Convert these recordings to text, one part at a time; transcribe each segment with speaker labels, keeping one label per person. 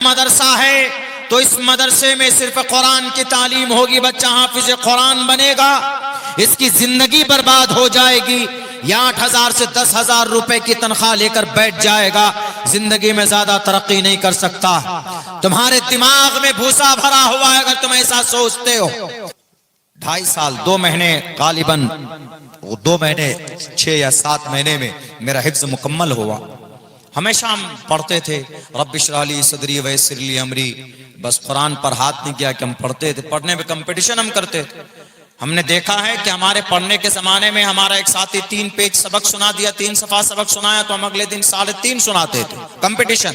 Speaker 1: मदरसा है तो इस मदरसे में सिर्फ कुरान की तालीम होगी, बच्चा हाफिज कुरान बनेगा, इसकी जिंदगी बर्बाद हो जाएगी। या 8,000 से 10,000 रुपए की तनख्वाह लेकर बैठ जाएगा, जिंदगी में ज्यादा तरक्की नहीं कर सकता। तुम्हारे दिमाग में भूसा भरा हुआ है अगर तुम ऐसा सोचते हो। 2.5 साल 2 महीने गालिबन 2 महीने 6 या 7 महीने में मेरा हिफ्ज मुकम्मल हुआ। हमेशा हम पढ़ते थे रब्बि इश्रह ली सदरी वयस्सिर ली अमरी, बस कुरान पर हाथ नहीं किया कि हम पढ़ते थे। पढ़ने में कंपटीशन हम करते थे। हमने देखा है कि हमारे पढ़ने के जमाने में हमारा एक साथी 3 पेज सबक सुना दिया, 3 सफा सबक सुनाया तो हम अगले दिन 3.5 सुनाते थे। कंपटीशन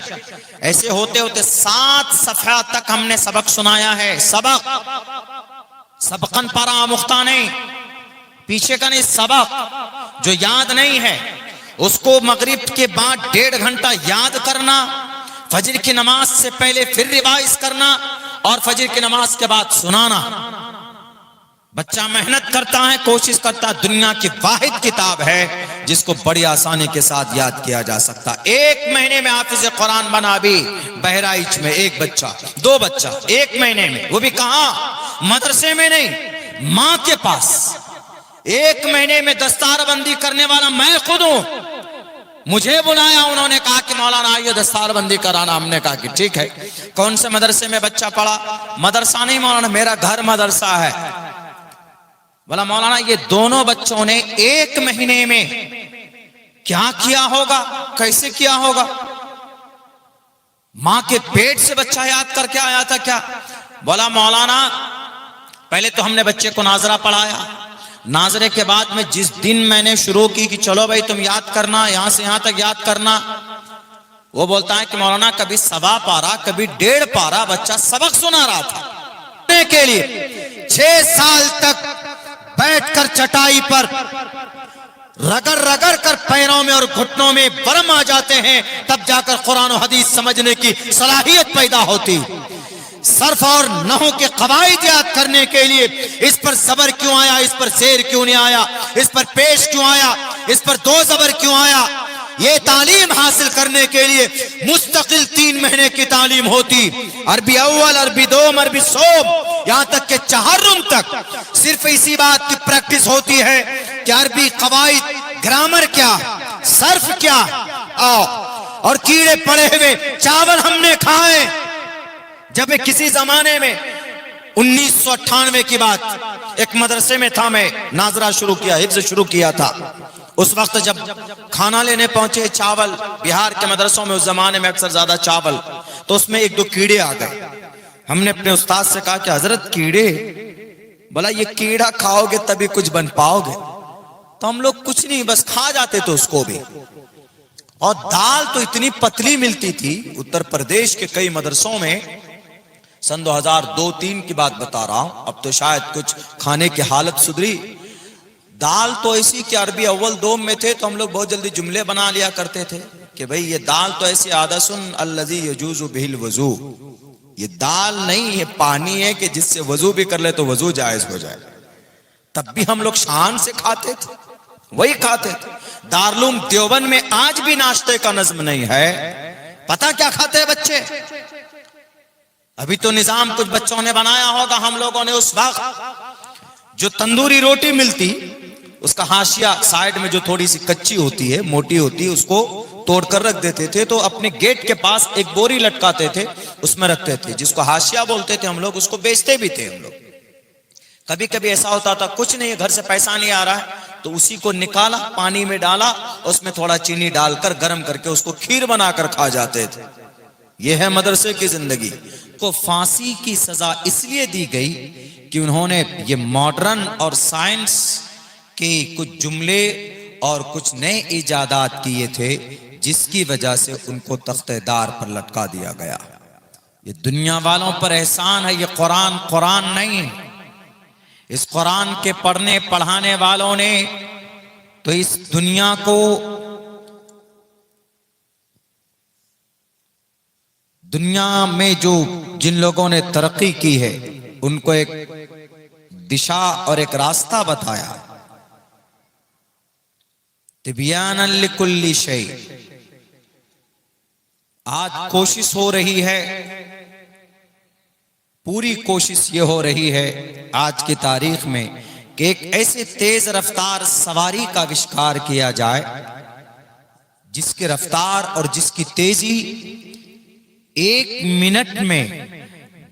Speaker 1: ऐसे होते होते 7 सफा तक हमने सबक सुनाया है। सबकन पारा मुख्ता नहीं, पीछे का नहीं, सबक जो याद नहीं है उसको मगरिब के बाद 1.5 घंटा याद करना, फजर की नमाज से पहले फिर रिवाइज करना और फजर की नमाज के बाद सुनाना। बच्चा मेहनत करता है, कोशिश करता है। दुनिया की वाहिद किताब है जिसको बड़ी आसानी के साथ याद किया जा सकता। 1 महीने में हाफिज कुरान बना भी बहराइच में 1 बच्चा 2 बच्चा 1 महीने में, वो भी कहां, मदरसे में नहीं, मां के पास। 1 महीने में दस्तारबंदी करने वाला मैं खुद हूं। मुझे बुलाया, उन्होंने कहा कि मौलाना आइए दस्तारबंदी कराना। हमने कहा कि ठीक है। कौन से मदरसे में बच्चा पढ़ा? मदरसा नहीं मौलाना, मेरा घर मदरसा है। बोला मौलाना ये दोनों बच्चों ने 1 महीने में क्या किया होगा, कैसे किया होगा? मां के पेट से बच्चा याद करके आया था क्या? बोला मौलाना पहले तो हमने बच्चे को नाजरा पढ़ाया, नाजरे के बाद में जिस दिन मैंने शुरू की कि चलो भाई तुम याद करना, यहां से यहां तक याद करना, वो बोलता है कि मौलाना कभी 1.25 पारा कभी 1.5 पारा बच्चा सबक सुना रहा था के लिए। 6 साल तक बैठकर चटाई पर रगड़ रगड़ कर पैरों में और घुटनों में बरम आ जाते हैं, तब जाकर कुरान और हदीस समझने की सलाहियत पैदा होती। सर्फ और नहू के कवायद याद करने के लिए इस पर जबर क्यों आया, इस पर शेर क्यों नहीं आया, इस पर पेश क्यों आया, इस पर 2 जबर क्यों आया, ये तालीम हासिल करने के लिए मुस्तकिल 3 महीने की तालीम होती। अरबी अव्वल, अरबी दोम, अरबी सोम, यहां तक के चहर्रुम तक सिर्फ इसी बात की प्रैक्टिस होती है कि अरबी कवायद, ग्रामर क्या, सर्फ क्या, और कीड़े पड़े हुए चावल हमने खाए। जब किसी जमाने में 1998 की बात, एक मदरसे में था, मैं नाजरा शुरू किया, हिफ्ज शुरू किया था। उस वक्त जब खाना लेने पहुंचे चावल, बिहार के मदरसों में उस जमाने में अक्सर ज्यादा चावल, तो उसमें 1-2 कीड़े आ गए। हमने अपने उस्ताद से कहा कि हजरत कीड़े, बोला ये कीड़ा खाओगे तभी कुछ बन पाओगे। तो हम लोग कुछ नहीं बस खा जाते थे उसको भी। और दाल तो इतनी पतली मिलती थी उत्तर प्रदेश के कई मदरसों में, सन 2002-3 की बात बता रहा हूं, अब तो शायद कुछ खाने की हालत सुधरी। दाल तो ऐसी कि अरबी अव्वल दोम में थे तो हम लोग बहुत जल्दी जुमले बना लिया करते थे कि भाई ये दाल तो ऐसी आदसुन अल्लज़ी यजूज़ु बिहिल वज़ू, ये दाल नहीं है, पानी है कि जिससे वजू भी कर ले तो वजू जायज हो जाए। तब भी हम लोग शान से खाते थे, वही खाते थे। दारुल देवबंद में आज भी नाश्ते का नज्म नहीं है। पता क्या खाते हैं बच्चे? अभी तो निजाम कुछ बच्चों ने बनाया होगा, हम लोगों ने उस वक्त जो तंदूरी रोटी मिलती, उसका हाशिया साइड में जो थोड़ी सी कच्ची होती है, मोटी होती है, उसको तोड़कर रख देते थे। तो अपने गेट के पास एक बोरी लटकाते थे, उसमें रखते थे, जिसको हाशिया बोलते थे हम लोग, उसको बेचते भी थे हम लोग। कभी कभी ऐसा होता था कुछ नहीं, घर से पैसा नहीं आ रहा है, तो उसी को निकाला, पानी में डाला, उसमें थोड़ा चीनी डालकर गर्म करके उसको खीर बनाकर खा जाते थे। यह है मदरसे की जिंदगी। को फांसी की सजा इसलिए दी गई कि उन्होंने ये मॉडर्न और साइंस के कुछ जुमले और कुछ नए इजादात किए थे, जिसकी वजह से उनको तख्तेदार पर लटका दिया गया। ये दुनिया वालों पर एहसान है, ये कुरान कुरान नहीं। इस कुरान के पढ़ने पढ़ाने वालों ने तो इस दुनिया को, दुनिया में जो जिन लोगों ने तरक्की की है उनको एक दिशा और एक रास्ता बताया। तिबियानन लिकुल्ली शै, आज कोशिश हो रही है, पूरी कोशिश ये हो रही है आज की तारीख में कि एक ऐसे तेज रफ्तार सवारी का आविष्कार किया जाए जिसकी रफ्तार और जिसकी तेजी 1 मिनट में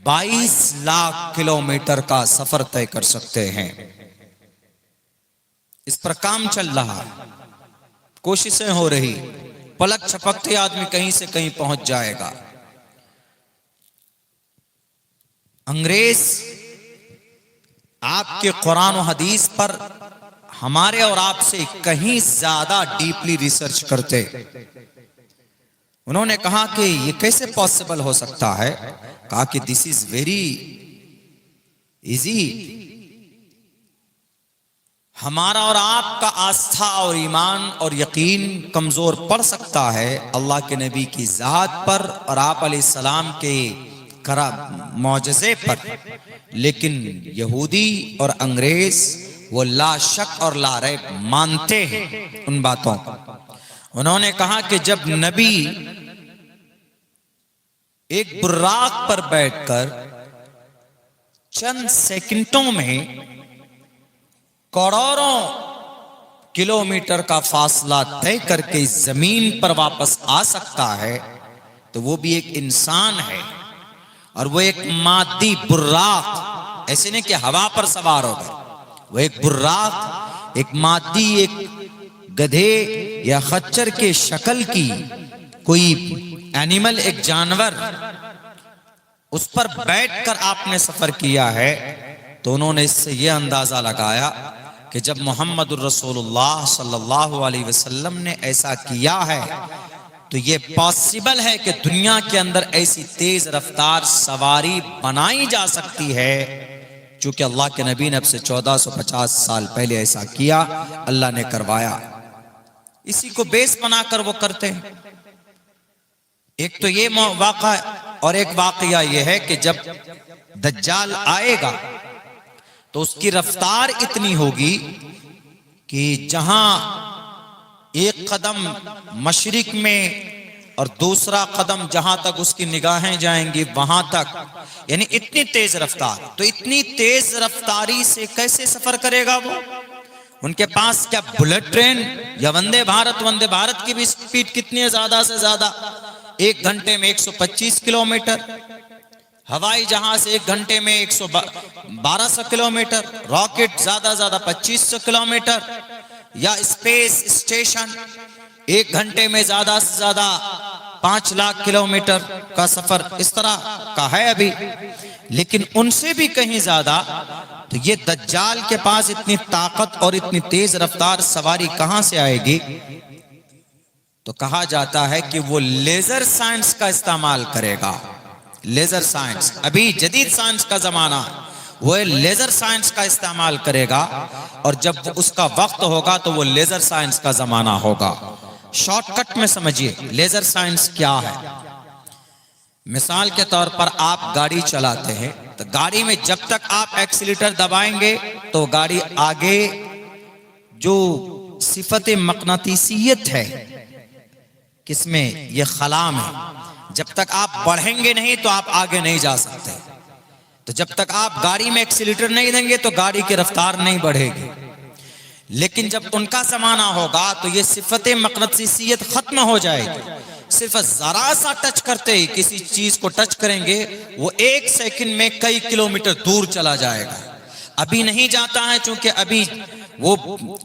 Speaker 1: 22 लाख किलोमीटर का सफर तय कर सकते हैं। इस पर काम चल रहा है, कोशिशें हो रही, पलक झपकते आदमी कहीं से कहीं पहुंच जाएगा। अंग्रेज आपके कुरान और हदीस पर हमारे और आपसे कहीं ज्यादा डीपली रिसर्च करते। उन्होंने कहा कि ये कैसे पॉसिबल हो सकता है, कहा कि दिस इज वेरी इजी। हमारा और आपका आस्था और ईमान और यकीन कमजोर पड़ सकता है अल्लाह के नबी की जात पर और आप अलैहिस्सलाम के करा मौजज़े पर, लेकिन यहूदी और अंग्रेज वो ला शक और ला रैब मानते हैं उन बातों को। उन्होंने कहा कि जब नबी एक बुर्राक पर बैठकर चंद सेकंडों में करोड़ों किलोमीटर का फासला तय करके जमीन पर वापस आ सकता है, तो वो भी एक इंसान है और वो एक मादी बुर्राक, ऐसे नहीं कि हवा पर सवार हो गए, वो एक बुर्राक, एक मादी, एक गधे या खच्चर के शक्ल की कोई एनिमल, एक जानवर, उस पर बैठकर आपने सफर किया है। तो उन्होंने इससे यह अंदाजा लगाया कि जब मोहम्मदुर रसूलुल्लाह सल्लल्लाहु अलैहि वसल्लम ने ऐसा किया है तो ये पॉसिबल है कि दुनिया के अंदर ऐसी तेज रफ्तार सवारी बनाई जा सकती है, क्योंकि अल्लाह के नबी ने अब से 1450 साल पहले ऐसा किया, अल्लाह ने करवाया। इसी को बेस बनाकर वो करते हैं। एक तो ये वाक़ा और एक वाक़या ये है कि जब दज्जाल आएगा तो उसकी रफ्तार इतनी होगी कि जहां एक कदम मशरिक में और दूसरा कदम जहां तक उसकी निगाहें जाएंगी वहां तक, यानी इतनी तेज रफ्तार। तो इतनी तेज रफ्तारी से कैसे सफर करेगा वो? उनके पास क्या बुलेट ट्रेन या वंदे भारत की भी स्पीड कितनी है? ज्यादा से ज्यादा 1 घंटे में 125 किलोमीटर, हवाई जहाज 1 घंटे में 1200 किलोमीटर, रॉकेट ज्यादा ज्यादा 2500 किलोमीटर, या स्पेस स्टेशन 1 घंटे में ज्यादा से ज्यादा 5 लाख किलोमीटर का सफर इस तरह का है अभी। लेकिन उनसे भी कहीं ज्यादा तो ये दज्जाल के पास इतनी ताकत और इतनी तेज रफ्तार सवारी कहां से आएगी? तो कहा जाता है कि वो लेजर साइंस का इस्तेमाल करेगा। लेजर साइंस, अभी जदीद साइंस का जमाना है, वो लेजर साइंस का इस्तेमाल करेगा और जब उसका वक्त होगा तो वो लेजर साइंस का जमाना होगा। शॉर्टकट में समझिए लेजर साइंस क्या है। मिसाल के तौर पर आप गाड़ी चलाते हैं तो गाड़ी में जब तक आप एक्सीलेटर दबाएंगे तो गाड़ी आगे जो सिफत मकनातीसियत है किसमें, ये खला में, जब तक आप बढ़ेंगे नहीं तो आप आगे नहीं जा सकते। तो जब तक आप गाड़ी में एक्सीलेटर नहीं देंगे तो गाड़ी की रफ्तार नहीं बढ़ेगी। लेकिन जब उनका जमाना होगा तो ये सिफत मकनातीसियत खत्म हो जाएगी। सिर्फ जरा सा टच करते ही, किसी चीज को टच करेंगे, वो 1 सेकंड में कई किलोमीटर दूर चला जाएगा। अभी नहीं जाता है क्योंकि अभी वो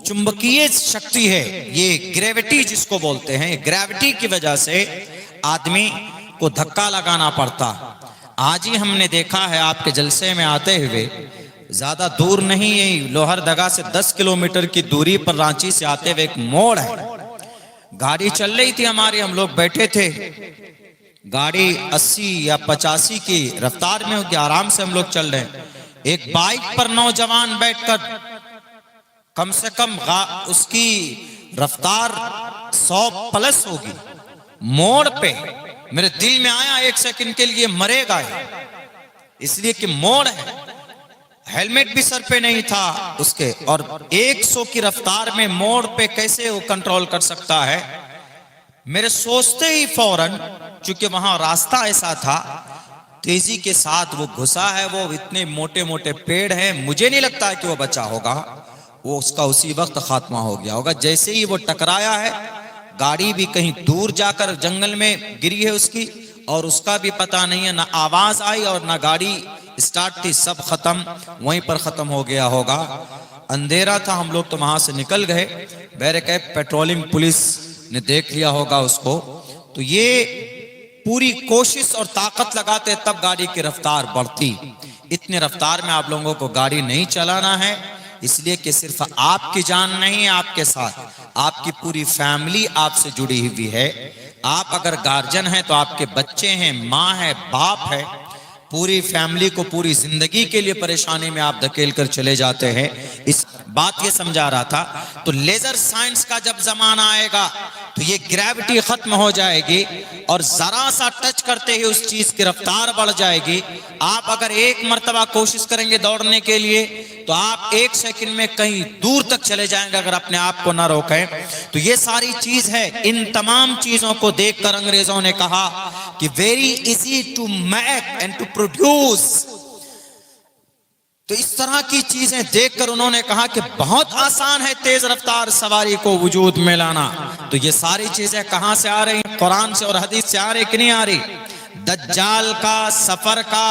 Speaker 1: चुंबकीय शक्ति है, ये ग्रेविटी जिसको बोलते हैं, ग्रेविटी की वजह से आदमी को धक्का लगाना पड़ता। आज ही हमने देखा है आपके जलसे में आते हुए, ज्यादा दूर नहीं, यही लोहरदगा से 10 किलोमीटर की दूरी पर रांची से आते हुए एक मोड़ है। गाड़ी चल रही थी हमारी, हम लोग बैठे थे, गाड़ी 80 या 85 की रफ्तार में होगी, आराम से हम लोग चल रहे हैं। एक बाइक पर नौजवान बैठकर कम से कम उसकी रफ्तार 100 प्लस होगी। मोड़ पे मेरे दिल में आया 1 सेकंड के लिए मरेगा, इसलिए कि मोड़ है। हेलमेट भी सर पे नहीं था उसके, और 100 की रफ्तार में मोड़ पे कैसे वो कंट्रोल कर सकता है? मेरे सोचते ही फौरन चूंकि वहां रास्ता ऐसा था, तेजी के साथ वो घुसा है, वो इतने मोटे मोटे पेड़ हैं, मुझे नहीं लगता है कि वो बचा होगा, वो उसका उसी वक्त खात्मा हो गया होगा। जैसे ही वो टकराया है, गाड़ी भी कहीं दूर जाकर जंगल में गिरी है उसकी, और उसका भी पता नहीं है, ना आवाज आई और ना गाड़ी स्टार्ट थी, सब खत्म, वहीं पर खत्म हो गया होगा। अंधेरा था, हम लोग तो वहां से निकल गए, बैरिकेड पेट्रोलिंग पुलिस ने देख लिया होगा उसको। तो ये पूरी कोशिश और ताकत लगाते तब गाड़ी की रफ्तार बढ़ती। इतने रफ्तार में आप लोगों को गाड़ी नहीं चलाना है, इसलिए कि सिर्फ आपकी जान नहीं, आपके साथ आपकी पूरी फैमिली आपसे जुड़ी हुई है। आप अगर गार्जियन हैं तो आपके बच्चे हैं, माँ है, बाप है, पूरी फैमिली को पूरी जिंदगी के लिए परेशानी में आप धकेल कर चले जाते हैं। इस बात ये समझा रहा था। तो लेजर साइंस का जब जमाना आएगा तो ये ग्रेविटी खत्म हो जाएगी और जरा सा टच करते ही उस चीज की रफ्तार बढ़ जाएगी। आप अगर एक मर्तबा कोशिश करेंगे दौड़ने के लिए तो आप 1 सेकंड में कहीं दूर तक चले जाएंगे अगर अपने आप को ना रोकें। तो ये सारी चीज है। इन तमाम चीजों को देखकर अंग्रेजों ने कहा कि very easy to make and to produce. तो इस तरह की चीजें देखकर उन्होंने कहा कि बहुत आसान है तेज रफ्तार सवारी को वजूद में लाना। तो ये सारी चीजें कहां से आ रही? कुरान से और हदीस से आ रही कि नहीं आ रही? दज्जाल का, सफर का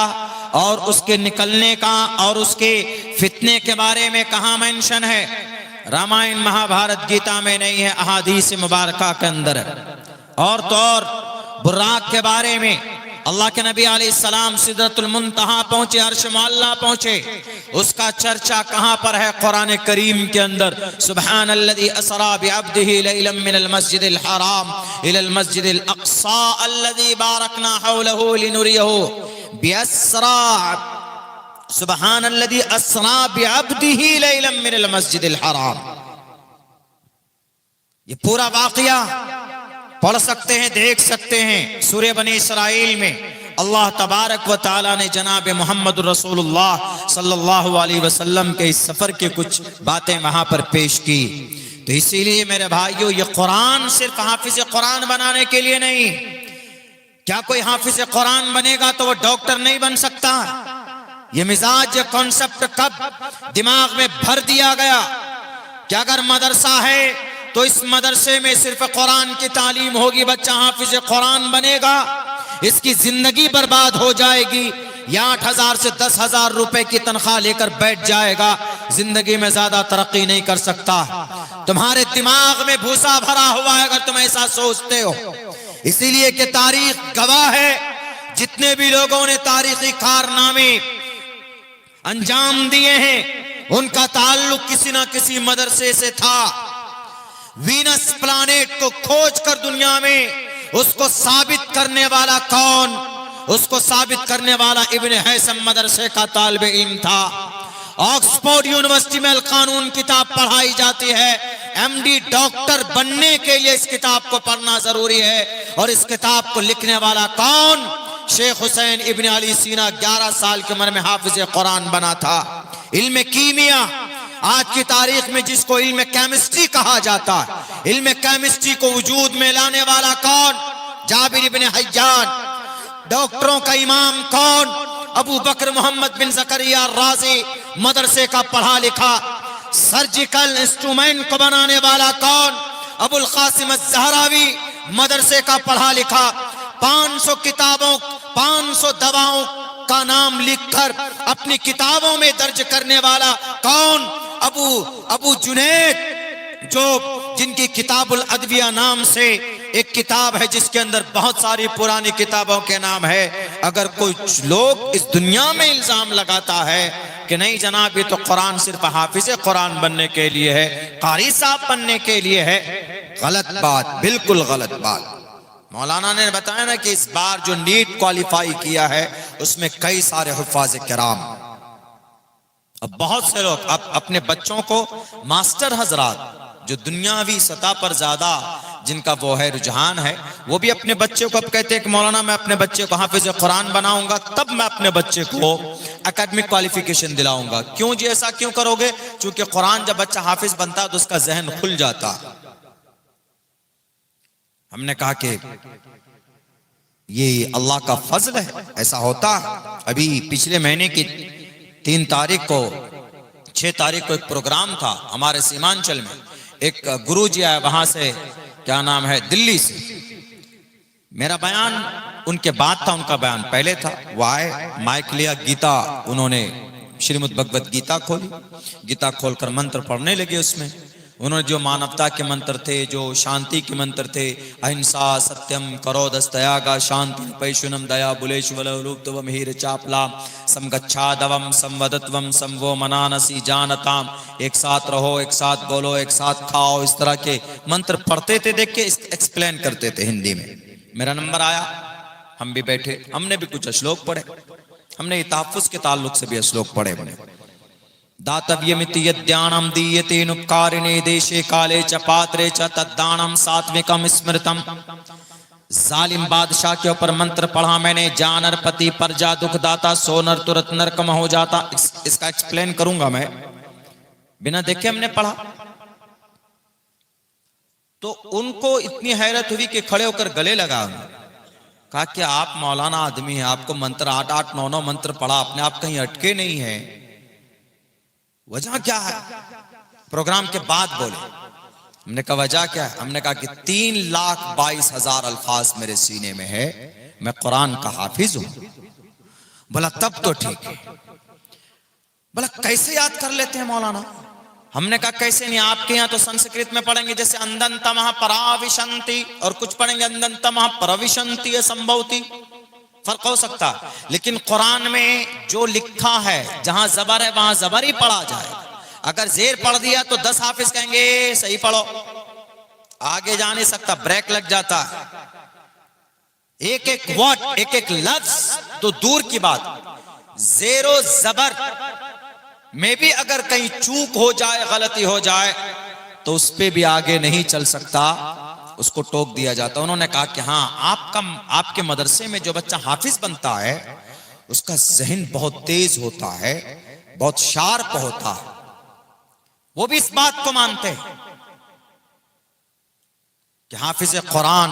Speaker 1: और उसके निकलने का और उसके फितने के बारे में कहां मेंशन है? रामायण महाभारत गीता में नहीं है, अहादीस मुबारका के अंदर है। और तो और बुर्राक के बारे में अल्लाह के नबी अलैहिस्सलाम सिदरतुल मुंतहा पहुंचे, अर्श मुअल्ला पहुंचे, उसका चर्चा कहां पर है? कुरान करीम के अंदर। सुब्हानल्लज़ी असरा बिअब्दिही लैलन मिनल मस्जिदिल हराम इलल मस्जिदिल अक़सा अल्लज़ी बारकना हौलहु लिनुरियहु बिअस्रा। सुब्हानल्लज़ी असरा बिअब्दिही लैलन मिनल मस्जिदिल हराम। ये पूरा वाक़या पढ़ सकते हैं, देख सकते हैं। सूरह बनी इसराइल में अल्लाह तबारक व तआला ने जनाब मोहम्मद रसूलुल्लाह सल्लल्लाहु अलैहि वसल्लम के इस सफर की कुछ बातें वहां पर पेश की। तो इसीलिए मेरे भाइयों, ये कुरान सिर्फ हाफिज कुरान बनाने के लिए नहीं। क्या कोई हाफिज कुरान बनेगा तो वो डॉक्टर नहीं बन सकता? ये मिजाज, ये कॉन्सेप्ट कब दिमाग में भर दिया गया कि अगर मदरसा है तो इस मदरसे में सिर्फ कुरान की तालीम होगी, बच्चा हाफिज कुरान बनेगा, इसकी जिंदगी बर्बाद हो जाएगी। या 8,000 से 10,000 रुपए की तनख्वाह लेकर बैठ जाएगा, जिंदगी में ज्यादा तरक्की नहीं कर सकता। तुम्हारे दिमाग में भूसा भरा हुआ है अगर तुम ऐसा सोचते हो। इसीलिए कि तारीख गवाह है, जितने भी लोगों ने तारीखी कारनामे अंजाम दिए हैं उनका ताल्लुक किसी ना किसी मदरसे से था। वीनस प्लानेट को खोज कर दुनिया में उसको साबित करने वाला कौन? उसको साबित करने वाला इब्न हैसम मदरसे का तालिबे इल्म था। ऑक्सफोर्ड यूनिवर्सिटी में अल कानून किताब पढ़ाई जाती है। एमडी डॉक्टर बनने के लिए इस किताब को पढ़ना जरूरी है। और इस किताब को लिखने वाला कौन? शेख हुसैन इब्न अली सीना 11 साल की उम्र में हाफिज कुरान बना था। इल्म कीमिया, आज की तारीख में जिसको इल्म केमिस्ट्री कहा जाता है, इल्म केमिस्ट्री को वजूद में लाने वाला कौन? जाबिर इब्न हय्यान। डॉक्टरों का इमाम कौन? अबू बकर मोहम्मद बिन ज़करिया राज़ी, मदरसे का पढ़ा लिखा। सर्जिकल इंस्ट्रूमेंट को बनाने वाला कौन? अबुल कासिम ज़हरावी, मदरसे का पढ़ा लिखा। 500 किताबों, 500 दवाओं का नाम लिखकर अपनी किताबों में दर्ज करने वाला कौन? अबू जुनैद, जो जिनकी किताबुल अदविया नाम से एक किताब है जिसके अंदर बहुत सारी पुरानी किताबों के नाम है। अगर कुछ लोग इस दुनिया में इल्जाम लगाता है कि नहीं जनाब ये तो कुरान सिर्फ हाफिज कुरान बनने के लिए है, कारी साहब बनने के लिए है, गलत बात, बिल्कुल गलत बात। मौलाना ने बताया ना कि इस बार जो नीट क्वालिफाई किया है उसमें कई सारे हुफ्फाज़ किराम। अब बहुत से लोग अब अपने बच्चों को, मास्टर हजरात जो दुनियावी सतह पर ज्यादा जिनका वो है रुझान है, वो भी अपने बच्चे को अब कहते हैं कि मौलाना मैं अपने बच्चे को हाफिज कुरान बनाऊंगा तब मैं अपने बच्चे को एकेडमिक क्वालिफिकेशन दिलाऊंगा। क्यों जी, ऐसा क्यों करोगे? क्योंकि कुरान जब बच्चा हाफिज बनता है तो उसका जहन खुल जाता। हमने कहा कि ये अल्लाह का फजल है, ऐसा होता है। अभी पिछले महीने की 3 तारीख को 6 तारीख को एक प्रोग्राम था हमारे सीमांचल में। एक गुरुजी आए वहां से, क्या नाम है, दिल्ली से। मेरा बयान उनके बाद था, उनका बयान पहले था। वो आए, माइक लिया, गीता उन्होंने श्रीमद् भगवत गीता खोली, गीता खोलकर मंत्र पढ़ने लगे। उसमें उन्होंने जो मानवता के मंत्र थे, जो शांति के मंत्र थे, अहिंसा सत्यम करोदस्तयागा शांति पैशुनम दया बुलेश्वलूप्तवम हीर चापला समगच्छादवम संवदत्वम संवो मनानसी जानताम, एक साथ रहो, एक साथ बोलो, एक साथ खाओ, इस तरह के मंत्र पढ़ते थे, देख के एक्सप्लेन करते थे हिंदी में। मेरा नंबर आया, हम भी बैठे, हमने भी कुछ श्लोक पढ़े, हमने तहफ्फुज़ के ताल्लुक से भी श्लोक पढ़े बने। दातव्यमिति यद्दानं दीयतेनुपकारिणे देशे काले च पात्रे च तद्दानं सात्विकम स्मृतम। जालिम बादशाह के ऊपर मंत्र पढ़ा मैंने, जानर पति प्रजा दुख दाता, सोनर तुरंत नरकम हो जाता। इसका एक्सप्लेन करूंगा मैं, बिना देखे हमने पढ़ा। तो उनको इतनी हैरत हुई कि खड़े होकर गले लगा, कहा कि आप मौलाना आदमी हैं, आपको मंत्र 8-8, 9-9 मंत्र पढ़ा, अपने आप कहीं अटके नहीं है, वजह क्या है? प्रोग्राम के बाद बोले। हमने कहा वजह क्या है? हमने कहा कि 3,22,000 अल्फाज मेरे सीने में है, मैं कुरान का हाफिज हूं। बोला तब तो ठीक है। बोला कैसे याद कर लेते हैं मौलाना? हमने कहा कैसे नहीं, आपके यहाँ तो संस्कृत में पढ़ेंगे जैसे अंदंतमः पराविशंति, और कुछ पढ़ेंगे अंदंतमः प्रविशंति संभवती, फर्क हो सकता है। लेकिन कुरान में जो लिखा है, जहां जबर है वहां जबर ही पढ़ा जाए। अगर जेर पढ़ दिया तो 10 हाफिज कहेंगे सही पढ़ो, आगे जा नहीं सकता, ब्रेक लग जाता है। एक एक वर्ड, एक एक लफ्ज तो दूर की बात, जेरो जबर में भी अगर कहीं चूक हो जाए, गलती हो जाए, तो उस पे भी आगे नहीं चल सकता, उसको टोक दिया जाता। उन्होंने कहा कि हाँ, आपके मदरसे में जो बच्चा हाफिज बनता है उसका जहन बहुत तेज होता है, बहुत शार्प होता है। वो भी इस बात को मानते हैं कि हाफिज कुरान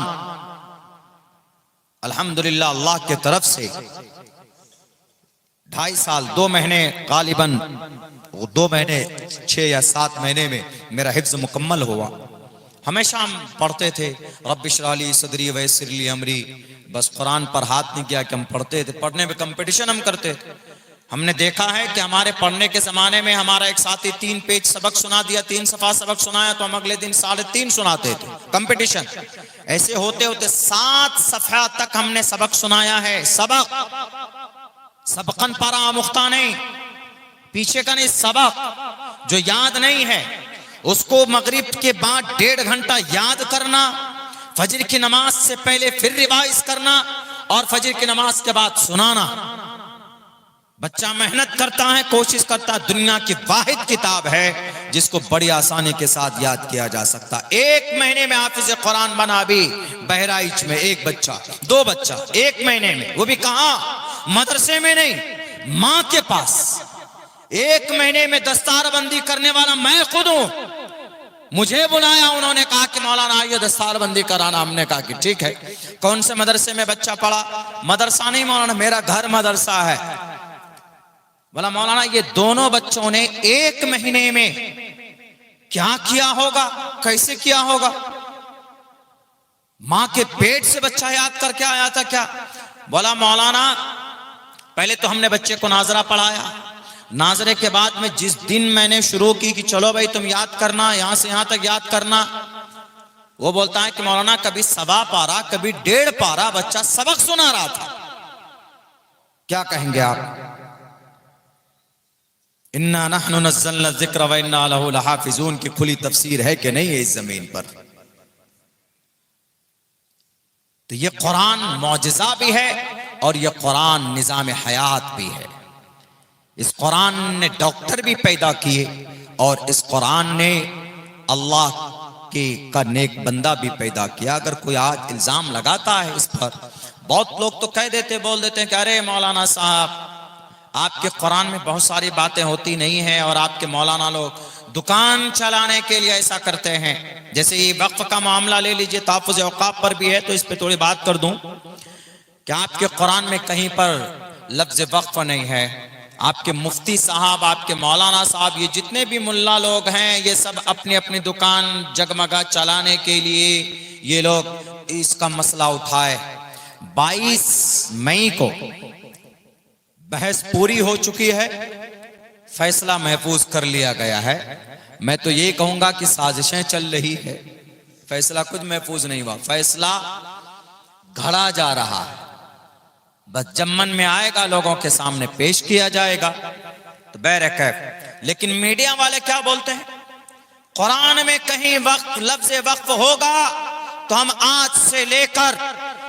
Speaker 1: अल्हम्दुलिल्लाह अल्लाह के तरफ से 2.5 साल 2 महीने गालिबन 2 महीने 6 या 7 महीने में मेरा हिफ्ज मुकम्मल हुआ। हमेशा हम पढ़ते थे रब्बि इश्रह ली सदरी वयस्सिर ली अमरी, बस कुरान पर हाथ नहीं किया कि हम पढ़ते थे। पढ़ने में कंपटीशन हम करते थे। हमने देखा है कि हमारे पढ़ने के जमाने में हमारा एक साथी 3 पेज सबक सुना दिया, 3 सफा सबक सुनाया, तो हम अगले दिन 3.5 सुनाते थे। कंपटीशन ऐसे होते होते 7 सफा तक हमने सबक सुनाया है। सबकन पारा मुख्ता नहीं, पीछे का नहीं, सबक जो याद नहीं है उसको मगरिब के बाद 1.5 घंटा याद करना, फजर की नमाज से पहले फिर रिवाइज करना, और फजर की नमाज के बाद सुनाना। बच्चा मेहनत करता है, कोशिश करता है। दुनिया की वाहिद किताब है जिसको बड़ी आसानी के साथ याद किया जा सकता। 1 महीने में हाफिज कुरान बना भी बहराइच में 1 बच्चा, 2 बच्चा 1 महीने में, वो भी कहां, मदरसे में नहीं, मां के पास। 1 महीने में दस्तारबंदी करने वाला मैं खुद हूं। मुझे बुलाया, उन्होंने कहा कि मौलाना आइए दस्तारबंदी कराना। हमने कहा कि ठीक है। कौन से मदरसे में बच्चा पढ़ा? मदरसा नहीं मौलाना, मेरा घर मदरसा है। बोला मौलाना ये दोनों बच्चों ने 1 महीने में क्या किया होगा, कैसे किया होगा? मां के पेट से बच्चा याद करके आया था क्या? बोला मौलाना पहले तो हमने बच्चे को नाजरा पढ़ाया, नाजरे के बाद में जिस दिन मैंने शुरू की कि चलो भाई तुम याद करना, यहां से यहां तक याद करना, वो बोलता है कि मौलाना कभी 1.25 पारा, कभी 1.5 पारा बच्चा सबक सुना रहा था। क्या कहेंगे आप? इन्ना नहनु नज़्ज़लना ज़िक्र व इन्ना लहु लहाफ़िज़ून की खुली तफसीर है कि नहीं है इस जमीन पर? तो ये कुरान मौजिज़ा भी है और ये कुरान निज़ाम हयात भी है। इस कुरान ने डॉक्टर भी पैदा किए और इस कुरान ने अल्लाह का नेक बंदा भी पैदा किया। अगर कोई आज इल्जाम लगाता है इस पर, बहुत लोग तो कह देते, बोल देते हैं कि अरे मौलाना साहब आपके कुरान में बहुत सारी बातें होती नहीं हैं और आपके मौलाना लोग दुकान चलाने के लिए ऐसा करते हैं। जैसे ये वक्फ का मामला ले लीजिए, तहफ़्फ़ुज़ औक़ाफ़ पर भी है, तो इस पे थोड़ी बात कर दूं क्या आपके कुरान में कहीं पर लफ्ज वक्फ नहीं है? आपके मुफ्ती साहब, आपके मौलाना साहब, ये जितने भी मुल्ला लोग हैं, ये सब अपनी अपनी दुकान जगमगा चलाने के लिए ये लोग इसका मसला उठाए। 22 मई को बहस पूरी हो चुकी है, फैसला महफूज कर लिया गया है। मैं तो ये कहूंगा कि साजिशें चल रही है, फैसला खुद महफूज नहीं हुआ, फैसला घड़ा जा रहा है। बस जब मन में आएगा लोगों के सामने पेश किया जाएगा तो बैरकैफ। लेकिन मीडिया वाले क्या बोलते हैं? कुरान में कहीं वक्त लफ्ज वक्फ होगा तो हम आज से लेकर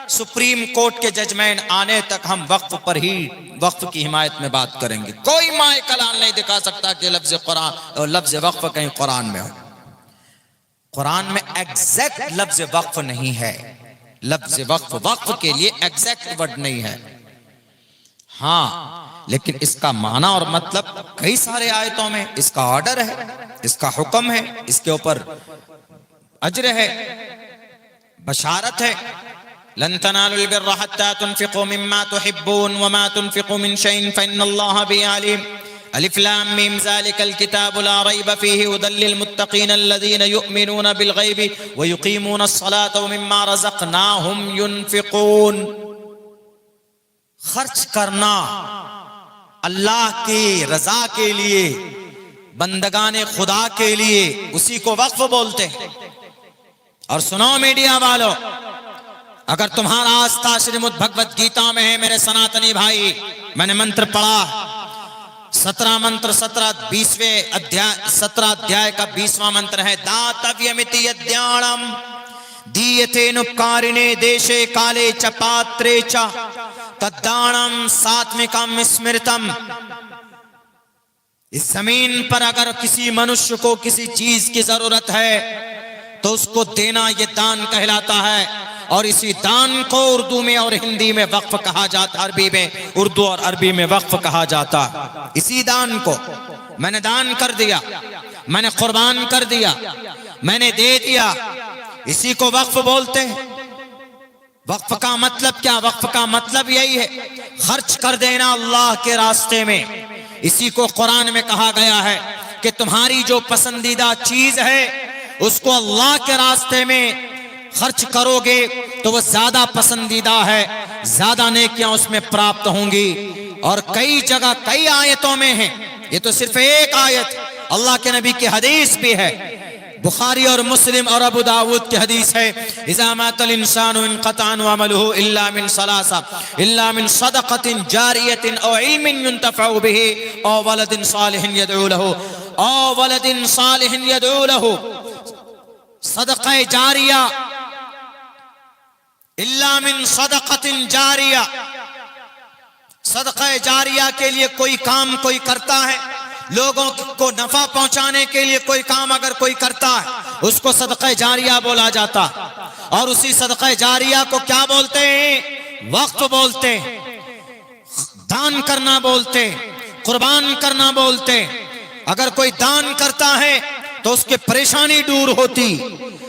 Speaker 1: सुप्रीम कोर्ट के जजमेंट आने तक हम वक्फ पर ही, वक्फ की हिमायत में बात करेंगे। कोई माए कलाम नहीं दिखा सकता कि लफ्ज कुरान और लफ्ज वक्फ कहीं कुरान में हो। कुरान में एग्जैक्ट लफ्ज वक्फ नहीं है। लफ्ज वक्फ वक्फ के लिए एग्जैक्ट वर्ड नहीं है, हाँ, लेकिन इसका माना और मतलब कई सारे आयतों में इसका ऑर्डर है, इसका हुक्म है, इसके ऊपर अज्र है, बशारत है। लन तनालुल बिर्रा हत्ता तुनफिकू मिम्मा तुहिब्बून वमा तुनफिकू मिन शैइन फइन्नल्लाहा बिही अलीम। अलिफ लाम मीम ज़ालिकल किताबु ला रैब फीहि हुदल लिल मुत्तक़ीन अल्लज़ीना युमिनूना बिल गैबि व युक़ीमूनस सलाता व मिम्मा रज़क़नाहुम युनफिकून। खर्च करना अल्लाह की रजा के लिए, बंदगाने खुदा के लिए, उसी को वक्फ बोलते हैं। और सुनो मीडिया वालों, अगर तुम्हारा आस्था श्रीमद् भगवत गीता में है मेरे सनातनी भाई, मैंने मंत्र पढ़ा 17 मंत्र 20वें अध्याय 17 अध्याय का 20वां मंत्र है, दातव्यमिति यद्याणम दीयतेनुपकारिणे देशे काले च पात्रे च तद्दानम सात्विकम स्मृतम। इस जमीन पर अगर किसी मनुष्य को किसी चीज की जरूरत है तो उसको देना ये दान कहलाता है। और इसी दान को उर्दू में और हिंदी में वक्फ कहा जाता, अरबी में, उर्दू और अरबी में वक्फ कहा जाता। इसी दान को मैंने दान कर दिया, मैंने कुर्बान कर दिया, मैंने दे दिया, इसी को वक्फ बोलते हैं। वक्फ का मतलब क्या? वक्फ का मतलब यही है, खर्च कर देना अल्लाह के रास्ते में। इसी को कुरान में कहा गया है कि तुम्हारी जो पसंदीदा चीज है उसको अल्लाह के रास्ते में खर्च करोगे तो वह ज्यादा पसंदीदा है, ज्यादा नेकियां उसमें प्राप्त होंगी। और कई जगह कई आयतों में है, ये तो सिर्फ एक आयत, अल्लाह के नबी की हदीस भी है, बुखारी और मुस्लिम और अबू दाऊद की हदीस है, इज़ा मातल इंसानु इनक़ता अमलुहु इल्ला मिन सलासा इल्ला मिन सदक़तिन जारियतिन औ इल्मिन युंतफ़उ बिही औ वलदिन सालिहिन यदऊ लहू औ वलदिन सालिहिन यदऊ लहू। सदक़े जारिया, इल्ला मिन सदक़तिन जारिया, सदक़े जारिया के लिए कोई काम कोई करता है, लोगों को नफा पहुंचाने के लिए कोई काम अगर कोई करता है उसको सदक़े जारिया बोला जाता। और उसी सदक़े जारिया को क्या बोलते हैं? वक्फ बोलते हैं, दान करना बोलते हैं, कुर्बान करना बोलते हैं। अगर कोई दान करता है तो उसकी परेशानी दूर होती,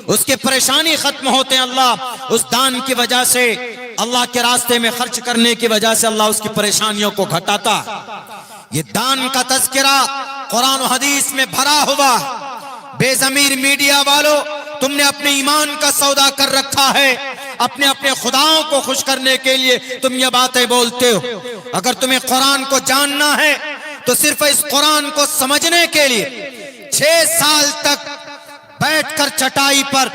Speaker 1: उसकी परेशानी खत्म होते हैं। अल्लाह उस दान की वजह से, अल्लाह के रास्ते में खर्च करने की वजह से अल्लाह उसकी परेशानियों को घटाता। ये दान का तज़किरा कुरान और हदीस में भरा हुआ। बेज़मीर मीडिया वालों, तुमने अपने ईमान का सौदा कर रखा है, अपने अपने खुदाओं को खुश करने के लिए तुम ये बातें बोलते हो। अगर तुम्हें कुरान को जानना है तो सिर्फ इस कुरान को समझने के लिए 6 साल तक बैठकर चटाई पर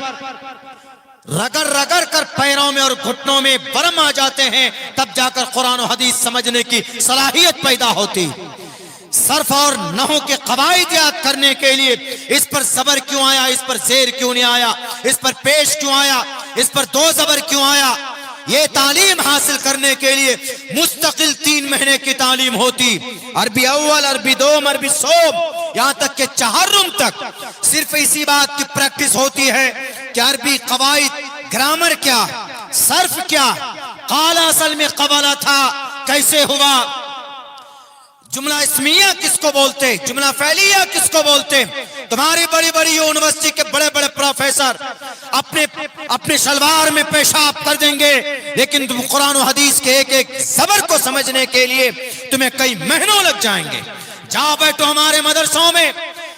Speaker 1: रगड़ रगड़ कर पैरों में और घुटनों में बरम आ जाते हैं, तब जाकर कुरान और हदीस समझने की सलाहियत पैदा होती। सर्फ और नहू के कवायद याद करने के लिए इस पर जबर क्यों आया, इस पर जेर क्यों नहीं आया, इस पर पेश क्यों आया, इस पर 2 जबर क्यों आया, ये तालीम हासिल करने के लिए मुस्तकिल 3 महीने की तालीम होती। अरबी अव्वल, अरबी दोम, अरबी सोम, यहाँ तक के चहर्रुम तक सिर्फ इसी बात की प्रैक्टिस होती है कि अरबी कवायद, ग्रामर क्या, सर्फ क्या, काला असल में कबला था, कैसे हुआ, जुमला इस्मिया किसको बोलते, जुमला फैलिया किसको बोलते। तुम्हारी बड़ी बड़ी यूनिवर्सिटी के बड़े बड़े प्रोफेसर अपने अपने शलवार में पेशाब कर देंगे, लेकिन तुम कुरान और हदीस के एक एक ज़बर को समझने के लिए तुम्हें कई महीनों लग जाएंगे। जाओ बैठो, हमारे मदरसों में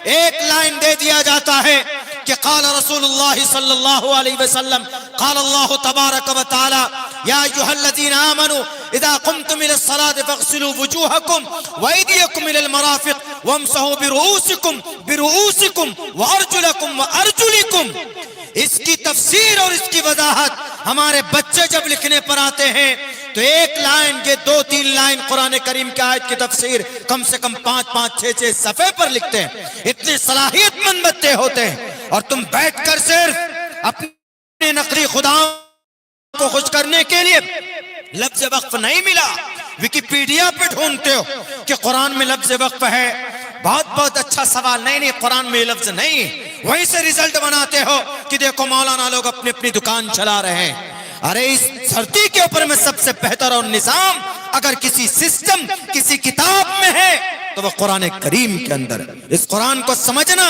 Speaker 1: एक लाइन दे दिया जाता है कि क़ाल रसूलुल्लाह सल्लल्लाहु अलैहि वसल्लम क़ाल अल्लाहु तबारक व तआला या अय्युहल्लज़ीना आमनू इज़ा क़ुमतुम इलस्सलाति फ़ग़सिलू वुजूहकुम व अयदियकुम इलल मराफ़िक़ वम्सहू बिरुऊसिकुम व अर्जुलकुम व अर्जुलिकुम। इसकी तफसीर और इसकी वजाहत हमारे बच्चे जब लिखने पर आते हैं तो एक लाइन के 2-3 लाइन कुरान करीम की आयत की तफसीर कम से कम 5-5, 6-6 सफ़े पर लिखते हैं। इतने सलाहियतमंद बच्चे होते हैं और तुम बैठकर सिर्फ अपने नकली खुदाओं को खुश करने के लिए लफ्ज वक्फ नहीं मिला, विकिपीडिया पे ढूंढते हो कि कुरान में लफ्ज वक्फ है। बहुत बहुत अच्छा सवाल, नहीं कुरान में लफ्ज नहीं, वहीं से रिजल्ट बनाते हो कि देखो मौलाना लोग अपनी अपनी दुकान चला रहे हैं। अरे इस धरती के ऊपर में सबसे बेहतर और निजाम अगर किसी सिस्टम किसी किताब में है तो वह कुरान करीम के अंदर है। इस कुरान को समझना।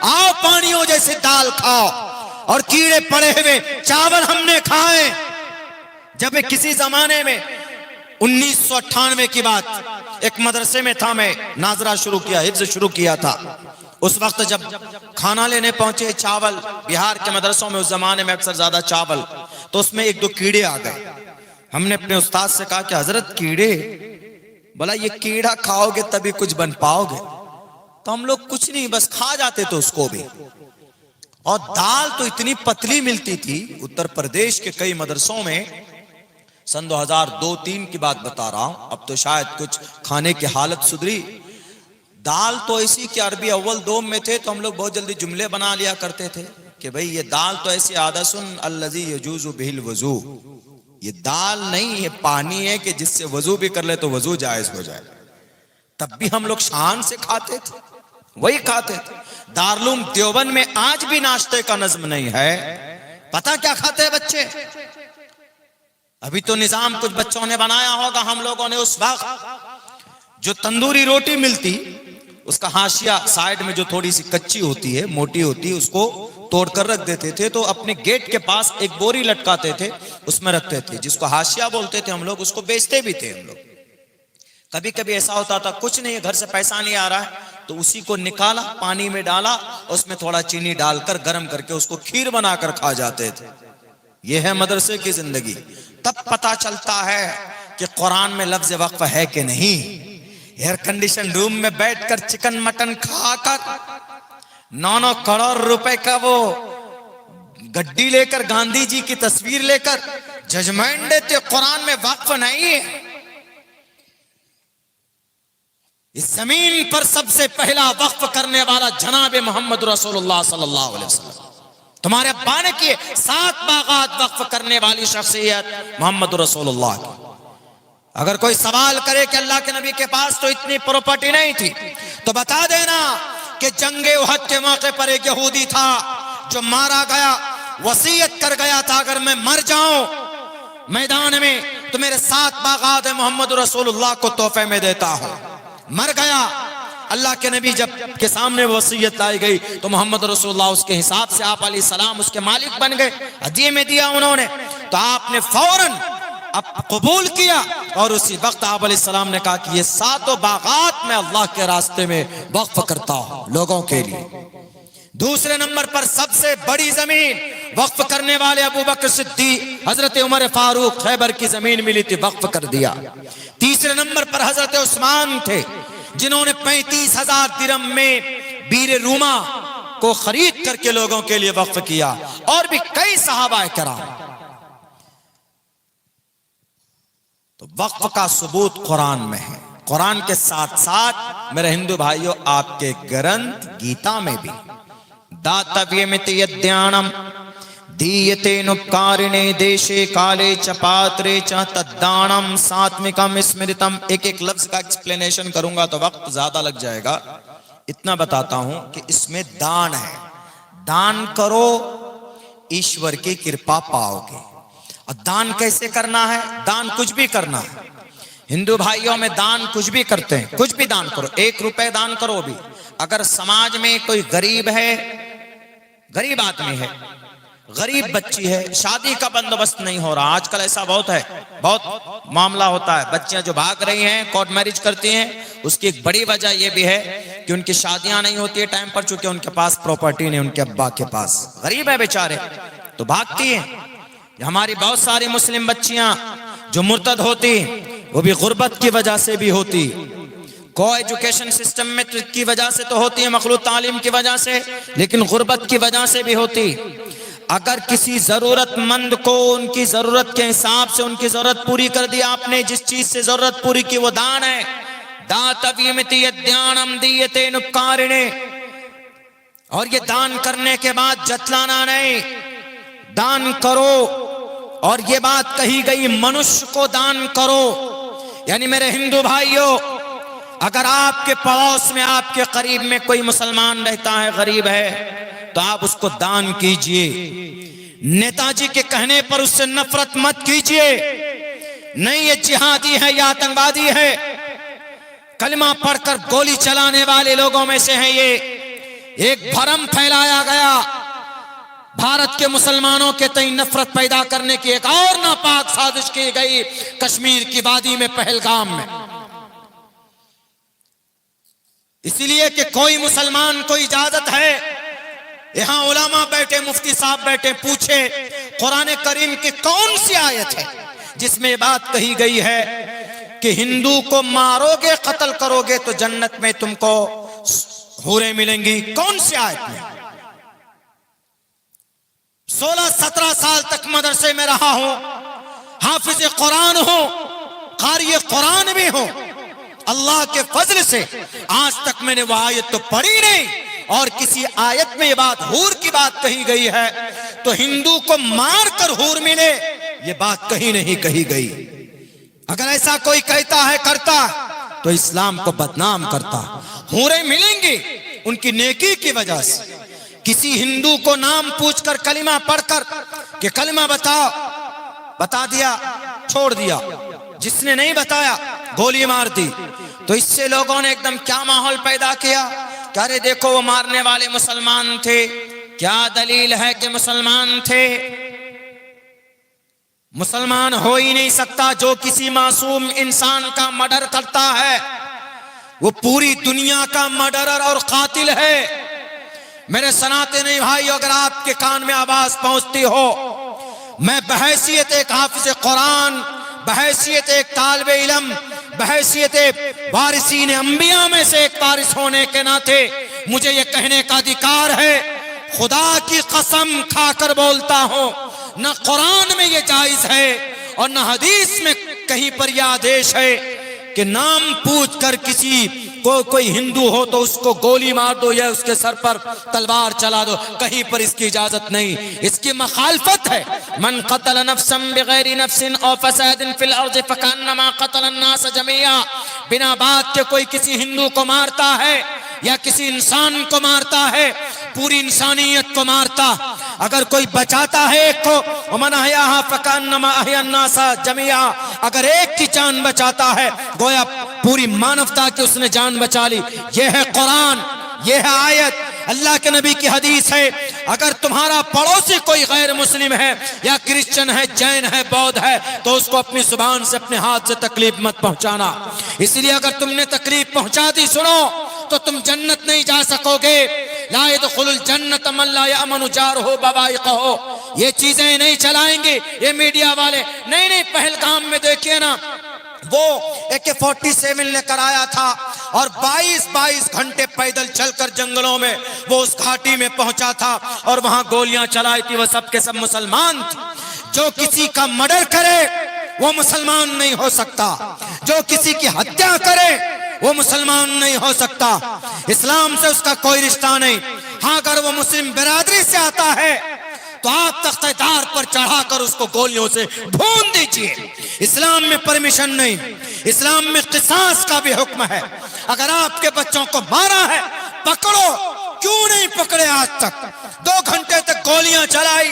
Speaker 1: आओ पानियों जैसे दाल खाओ और कीड़े पड़े हुए चावल हमने खाए। जब किसी जमाने में 1998 की बात, एक मदरसे में था, मैं नाजरा शुरू किया, हिफ्ज शुरू किया था। उस वक्त जब खाना लेने पहुंचे चावल, बिहार के मदरसों में उस जमाने में अक्सर ज्यादा चावल, तो उसमें 1-2 कीड़े आ गए। हमने अपने उस्ताद से कहा कि हजरत कीड़े, बोला ये कीड़ा खाओगे तभी कुछ बन पाओगे। तो हम लोग कुछ नहीं, बस खा जाते थे उसको भी। और दाल तो इतनी पतली मिलती थी उत्तर प्रदेश के कई मदरसों में। सन 2002-3 की बात बता रहा हूं, अब तो शायद कुछ खाने की हालत सुधरी। दाल तो ऐसी कि अरबी अव्वल 2 में थे तो हम लोग बहुत जल्दी जुमले बना लिया करते थे कि भाई ये दाल तो ऐसी आदसुन अल्लज़ी यजूज़ु बिहिल वज़ू। ये दाल नहीं, ये पानी है कि जिससे वजू भी कर ले तो वजू जायज हो जाए। तब भी हम लोग शान से खाते थे, वही खाते थे। दारुल देवबंद में आज भी नाश्ते का नज्म नहीं है। पता क्या खाते हैं बच्चे? अभी तो निजाम कुछ बच्चों ने बनाया होगा। हम लोगों ने उस वक्त जो तंदूरी रोटी मिलती, उसका हाशिया साइड में जो थोड़ी सी कच्ची होती है, मोटी होती है, उसको तोड़कर रख देते थे। तो अपने गेट के पास एक बोरी लटकाते थे, उसमें रखते थे, जिसको हाशिया बोलते थे हम लोग। उसको बेचते भी थे हम लोग। कभी कभी ऐसा होता था कुछ नहीं, घर से पैसा नहीं आ रहा है, तो उसी को निकाला, पानी में डाला, उसमें थोड़ा चीनी डालकर गर्म करके उसको खीर बनाकर खा जाते थे। यह है मदरसे की जिंदगी। तब पता चलता है कि कुरान में लफ्ज वक्फ है कि नहीं। एयर कंडीशन रूम में बैठकर चिकन मटन खाकर 9 करोड़ रुपए का वो गड्डी लेकर, गांधी जी की तस्वीर लेकर जजमेंट देते कुरान में वक्फ नहीं है। इस जमीन पर सबसे पहला वक्फ करने वाला जनाब मोहम्मद रसूलुल्लाह सल्लल्लाहु अलैहि वसल्लम। तुम्हारे अब्बा ने किए 7 बागात वक्फ करने वाली शख्सियत मोहम्मद रसूलुल्लाह की। अगर कोई सवाल करे कि अल्लाह के नबी के पास तो इतनी प्रॉपर्टी नहीं थी, तो बता देना कि जंगे उहद के मौके पर एक यहूदी था जो मारा गया, वसीयत कर गया था अगर मैं मर जाऊं मैदान में तो मेरे 7 बागात मोहम्मद रसूलुल्लाह को तोहफे में देता हूं। मर गया। अल्लाह के नबी जब के सामने वसीयत लाई गई तो मोहम्मद रसूलुल्लाह उसके हिसाब से आप अलैहि सलाम उसके मालिक बन गए। हदिये में दिया उन्होंने, तो आपने फौरन अब कबूल किया। और उसी वक्त आप अलैहि सलाम ने कहा कि ये 7 बागात मैं अल्लाह के रास्ते में वक्फ करता हूं लोगों के लिए। दूसरे नंबर पर सबसे बड़ी जमीन वक्फ करने वाले अबू बकर सिद्दीक, हजरत उमर फारूक, खैबर की जमीन मिली थी, वक्फ कर दिया। तीसरे नंबर पर हजरत उस्मान थे जिन्होंने 35,000 दिरहम में बीर रूमा को खरीद करके लोगों के लिए वक्फ किया। और भी कई सहाबा किराम। तो वक्फ का सबूत कुरान में है। कुरान के साथ साथ मेरे हिंदू भाइयों आपके ग्रंथ गीता में भी दातव्यमित यद्यानम दीयते नुपकारिणे देशे काले च पात्रे च तद्दानम सात्विकम स्मृतम। एक एक लफ्ज का एक्सप्लेनेशन करूंगा तो वक्त ज्यादा लग जाएगा। इतना बताता हूं कि इसमें दान है। दान करो ईश्वर की कृपा पाओगे। और दान कैसे करना है? दान कुछ भी करना है। हिंदू भाइयों में दान कुछ भी करते हैं, कुछ भी दान करो, 1 रुपए दान करो भी, अगर समाज में कोई गरीब है, गरीब आदमी है, गरीब बच्ची है, शादी का बंदोबस्त नहीं हो रहा, आजकल ऐसा बहुत है, बहुत मामला होता है, बच्चियां जो भाग रही हैं, कोर्ट मैरिज करती हैं, उसकी एक बड़ी वजह यह भी है कि उनकी शादियां नहीं होती है टाइम पर, चूंकि उनके पास प्रॉपर्टी नहीं, उनके अब्बा के पास, गरीब है बेचारे तो भागती हैं। हमारी बहुत सारी मुस्लिम बच्चियां जो मुर्तद होती, वो भी गुर्बत की वजह से भी होती, को एजुकेशन सिस्टम में की वजह से तो होती है, मखलूत तालीम की वजह से, लेकिन गुर्बत की वजह से भी होती। अगर किसी जरूरतमंद को उनकी जरूरत के हिसाब से उनकी जरूरत पूरी कर दी आपने, जिस चीज से जरूरत पूरी की वो दान है। दातव्यमितियद्यानम दीयते नुपकारिणे, और ये दान करने के बाद जतलाना नहीं, दान करो। और ये बात कही गई मनुष्य को दान करो, यानी मेरे हिंदू भाइयों, अगर आपके पड़ोस में आपके करीब में कोई मुसलमान रहता है, गरीब है, तो आप उसको दान कीजिए। नेताजी के कहने पर उससे नफरत मत कीजिए, नहीं ये जिहादी है या आतंकवादी है, कलमा पढ़कर गोली चलाने वाले लोगों में से है। ये एक भ्रम फैलाया गया भारत के मुसलमानों के तई नफरत पैदा करने की, एक और नापाक साजिश की गई कश्मीर की वादी में, पहलगाम में। इसलिए कि कोई मुसलमान को इजाजत है, यहां उलामा बैठे, मुफ्ती साहब बैठे, पूछे कुरान करीम की कौन सी आयत है जिसमें बात कही गई है कि हिंदू को मारोगे, कत्ल करोगे तो जन्नत में तुमको हूरें मिलेंगी? कौन सी आयत में? 16-17 साल तक मदरसे में रहा हूं, हाफिज कुरान हो, कारी कुरान भी हो, अल्लाह के फजल से आज तक मैंने वह आयत तो पढ़ी नहीं, और किसी आयत में ये बात हूर की बात कही गई है तो हिंदू को मार कर हूर मिले, ये बात कहीं नहीं कही गई। अगर ऐसा कोई कहता है, करता तो इस्लाम को बदनाम करता। हूरें मिलेंगी उनकी नेकी की वजह से। किसी हिंदू को नाम पूछकर कलिमा पढ़कर कि कलिमा बताओ, बता दिया, छोड़ दिया, जिसने नहीं बताया गोली मार दी। तो इससे लोगों ने एकदम क्या माहौल पैदा किया, अरे देखो वो मारने वाले मुसलमान थे, क्या दलील है कि मुसलमान थे? मुसलमान हो ही नहीं सकता जो किसी मासूम इंसान का मर्डर करता है, वो पूरी दुनिया का मर्डरर और कातिल है। मेरे सनातनी भाई, अगर आपके कान में आवाज पहुंचती हो, मैं बहैसियत एक हाफिज कुरान, बहैसियत एक तालिबे इल्म, बहैसियत वारिसीन अंबिया में से एक वारिस होने के नाते मुझे ये कहने का अधिकार है, खुदा की कसम खाकर बोलता हूं, न कुरान में ये जायज है और न हदीस में कहीं पर यह आदेश है कि नाम पूछ कर किसी को, कोई हिंदू हो तो उसको गोली मार दो या उसके सर पर तलवार चला दो, कहीं पर इसकी इजाजत नहीं। इसकी मखालफत है। मन क़तल नफ्सन बिगैरि नफ्सिन औ फसादिन फिल अर्ज़ि फकअन्नमा क़तल अन्नास जमीआ, बिना बात के कोई किसी हिंदू को मारता है या किसी इंसान को मारता है, पूरी इंसानियत को मारता। अगर कोई बचाता है एक को, वमन अहयाहा फकअन्नमा अहया अन्नास जमीआ, अगर एक की जान बचाता है गोया पूरी मानवता की उसने जान बचा ली। यह है कुरान, यह है आयत, अल्लाह के नबी की हदीस है। अगर तुम्हारा पड़ोसी कोई गैर मुस्लिम है या क्रिश्चियन है, जैन है, बौद्ध है, तो उसको अपनी जुबान से, अपने हाथ से तकलीफ मत पहुंचाना। इसलिए अगर तुमने तकलीफ पहुंचा दी, सुनो, तो तुम जन्नत नहीं जा सकोगे। ला यदखुलुल जन्नत मन ला यअमनु जारहु बवाइक़हु, ये चीजें नहीं चलाएंगे ये मीडिया वाले। नहीं, पहलगाम में देखिए ना, वो AK-47 लेकर आया था और 22 घंटे पैदल चलकर जंगलों में वो उस घाटी में पहुंचा था और वहां गोलियां चलाई थी। वो सब के सब मुसलमान थे। जो किसी का मर्डर करे वो मुसलमान नहीं हो सकता, जो किसी की हत्या करे वो मुसलमान नहीं हो सकता। इस्लाम से उसका कोई रिश्ता नहीं। हाँ, अगर वो मुस्लिम बिरादरी से आता है तो आप तख्तेदार पर चढ़ाकर उसको गोलियों से भून दीजिए। इस्लाम में परमिशन नहीं, इस्लाम में किसास का भी हुक्म है। अगर आपके बच्चों को मारा है, पकड़ो। क्यों नहीं पकड़े आज तक? 2 घंटे तक गोलियां चलाई,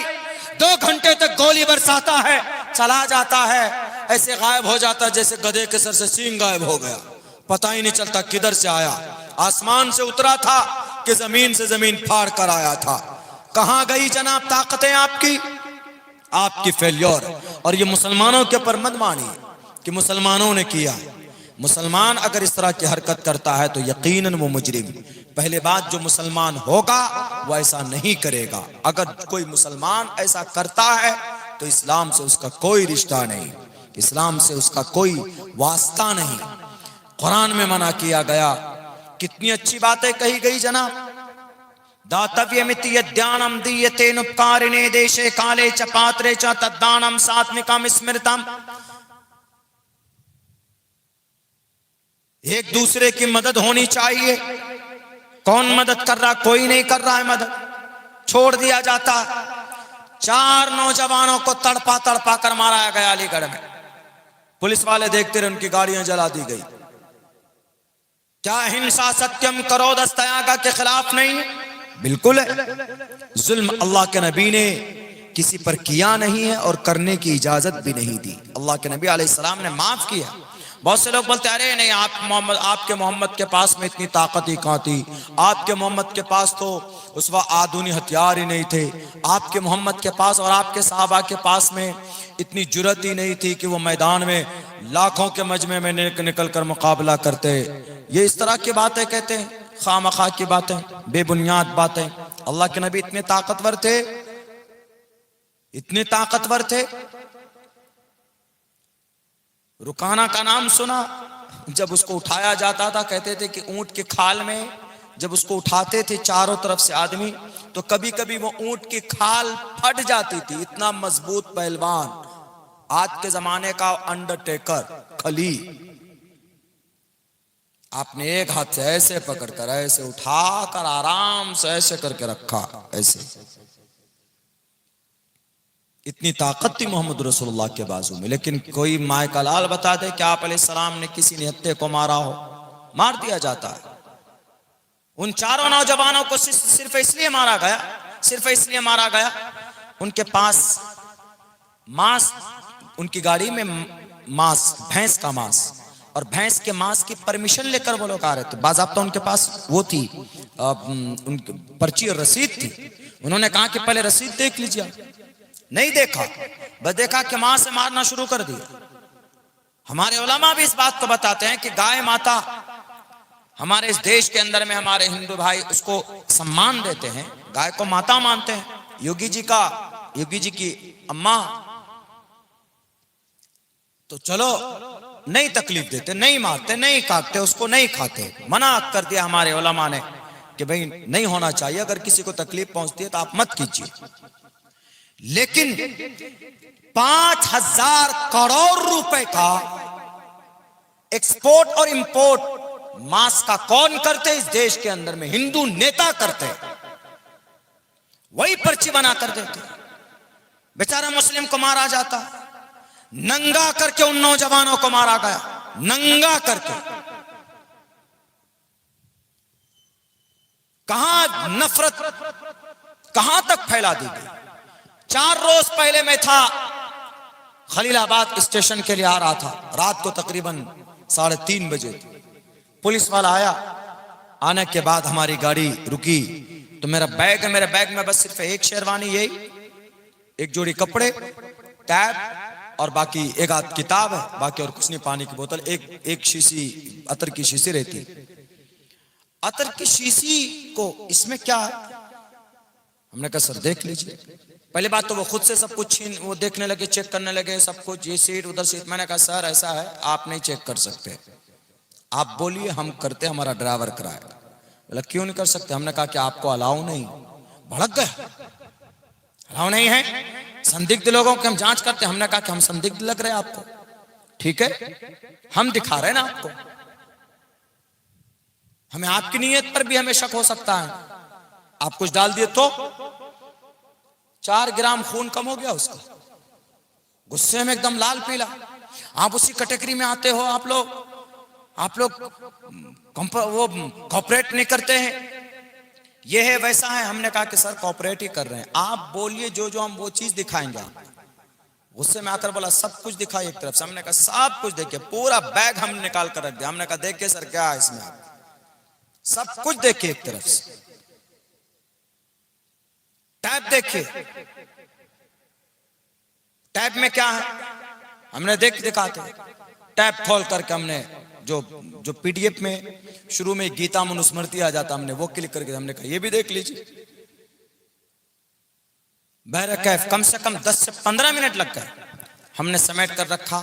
Speaker 1: 2 घंटे तक गोली बरसाता है, चला जाता है। ऐसे गायब हो जाता जैसे गधे के सर से सींग गायब हो गया, पता ही नहीं चलता किधर से आया। आसमान से उतरा था कि जमीन से जमीन फाड़ कर आया था। कहां गई जनाब ताकतें आपकी? आपकी फेल्योर। और ये मुसलमानों के ऊपर मत मानिए कि मुसलमानों ने किया। मुसलमान अगर इस तरह की हरकत करता है तो यकीनन वो मुजरिम। पहले बात, जो मुसलमान होगा वो ऐसा नहीं करेगा। अगर कोई मुसलमान ऐसा करता है तो इस्लाम से उसका कोई रिश्ता नहीं, इस्लाम से उसका कोई वास्ता नहीं। कुरान में मना किया गया। कितनी अच्छी बातें कही गई जनाब। दातव्यमिति यद्यानम दीयते नुपकारिणे देशे काले च पात्रे च तद्दानम सात्मिकम स्मृतम। एक दूसरे की मदद होनी चाहिए। कौन मदद कर रहा? कोई नहीं कर रहा है मदद, छोड़ दिया जाता है। 4 नौजवानों को तड़पा तड़पा कर मारा गया अलीगढ़ में। पुलिस वाले देखते रहे, उनकी गाड़ियां जला दी गई। क्या हिंसा सत्यम करो दस्तयागा के खिलाफ नहीं है? बिल्कुल है। जुल्म अल्लाह के नबी ने किसी पर किया नहीं है और करने की इजाजत भी नहीं दी। अल्लाह के नबी अलैहिस्सलाम ने माफ किया। बहुत से लोग बोलते अरे नहीं, आपके मोहम्मद के पास में इतनी ताकत ही कहां थी? आपके मोहम्मद के पास तो उस वक्त आधुनिक हथियार ही नहीं थे। आपके मोहम्मद के पास और आपके सहाबा के पास में इतनी जुर्रत ही नहीं थी कि वो मैदान में लाखों के मजमे में निकल कर मुकाबला करते। ये इस तरह की बातें कहते हैं, खामखा की बातें, बेबुनियाद बातें। अल्लाह के नबी इतने ताकतवर थे, इतने ताकतवर थे। रुकाना का नाम सुना? जब उसको उठाया जाता था कहते थे कि ऊंट के खाल में जब उसको उठाते थे चारों तरफ से आदमी, तो कभी कभी वो ऊंट की खाल फट जाती थी। इतना मजबूत पहलवान, आज के जमाने का अंडरटेकर खली। आपने एक हाथ से ऐसे पकड़कर ऐसे उठाकर आराम से ऐसे करके रखा, ऐसे। इतनी ताकत थी मोहम्मद रसूलुल्लाह के बाजू में। लेकिन कोई माए का लाल बता दे कि आप अलैहिस्सलाम ने किसी निहत्ते को मारा हो, मार दिया जाता है। उन 4 नौजवानों को सिर्फ इसलिए मारा गया, सिर्फ इसलिए मारा गया, उनके पास मांस, उनकी गाड़ी में मांस, भैंस का मांस, और भैंस के मांस की परमिशन लेकर वो लोग आ रहे थे। बाज़ाब्ता उनके पास वो थी, उनकी पर्ची और रसीद थी। उन्होंने कहा कि पहले रसीद देख लीजिए। नहीं देखा, बस देखा कि मां से मारना शुरू कर दिया। हमारे उलमा भी इस बात को बताते हैं कि गाय माता, हमारे इस देश के अंदर में हमारे हिंदू भाई उसको सम्मान देते हैं, गाय को माता मानते हैं। योगी जी की अम्मा, तो चलो नहीं तकलीफ देते, नहीं मारते, नहीं काटते, उसको नहीं खाते। मना कर दिया हमारे उलमा ने कि भाई नहीं होना चाहिए, अगर किसी को तकलीफ पहुंचती है तो आप मत कीजिए। लेकिन 5000 करोड़ रुपए का एक्सपोर्ट और इंपोर्ट मांस का कौन करते? इस देश के अंदर में हिंदू नेता करते। वही पर्ची बना कर देते। बेचारा मुस्लिम को मारा जाता, नंगा करके उन नौजवानों को मारा गया, नंगा करके। कहां नफरत कहां तक फैला दी गई। 4 रोज पहले मैं था खलीलाबाद स्टेशन के लिए आ रहा था, रात को तकरीबन 3:30 बजे। पुलिस वाला आया, आने के बाद हमारी गाड़ी रुकी तो मेरा बैग है, मेरे बैग में बस सिर्फ एक शेरवानी, यही एक जोड़ी कपड़े, टैब और बाकी एक आध किताब है, बाकी और कुछ नहीं। पानी की बोतल, एक शीशी अतर की शीशी रहती। अतर की शीशी को इसमें क्या है? हमने कहा सर देख लीजिए। पहले बात तो वो खुद से सब कुछ वो देखने लगे, चेक करने लगे सब कुछ, ये सीट उधर सीट। मैंने कहा सर ऐसा है, आप नहीं चेक कर सकते, आप बोलिए हम करते, हमारा ड्राइवर कराएगा। बोला क्यों नहीं कर सकते? हमने कहा कि आपको अलाउ नहीं। भड़क गए, अलाउ नहीं है, संदिग्ध लोगों की हम जांच करते। हमने कहा कि हम संदिग्ध लग रहे हैं आपको, ठीक है, हम दिखा रहे हैं ना आपको, हमें आपकी नीयत पर भी हमें शक हो सकता है। आप कुछ डाल दिए तो 4 ग्राम खून कम हो गया उसका, गुस्से में एकदम लाल पीला। आप उसी कैटेगरी में आते हो आप लोग वो कॉपरेट नहीं करते हैं, ये है वैसा है। हमने कहा कि सर कॉपरेट ही कर रहे हैं, आप बोलिए जो जो हम वो चीज दिखाएंगे। गुस्से में आकर बोला सब कुछ दिखाई एक तरफ से। हमने कहा सब कुछ देखिए, पूरा बैग हम निकाल कर रख दिया। हमने कहा देखिए सर क्या है इसमें, सब कुछ देखिए एक तरफ से, टैब देखिए, टैब में क्या है हमने दिखाते। टैब खोल करके हमने जो पीडीएफ में शुरू में गीता मनुस्मृति आ जाता, हमने वो क्लिक करके हमने कहा ये भी देख लीजिए। बहरकैफ कम से कम 10 से 15 मिनट लग गए, हमने समेट कर रखा।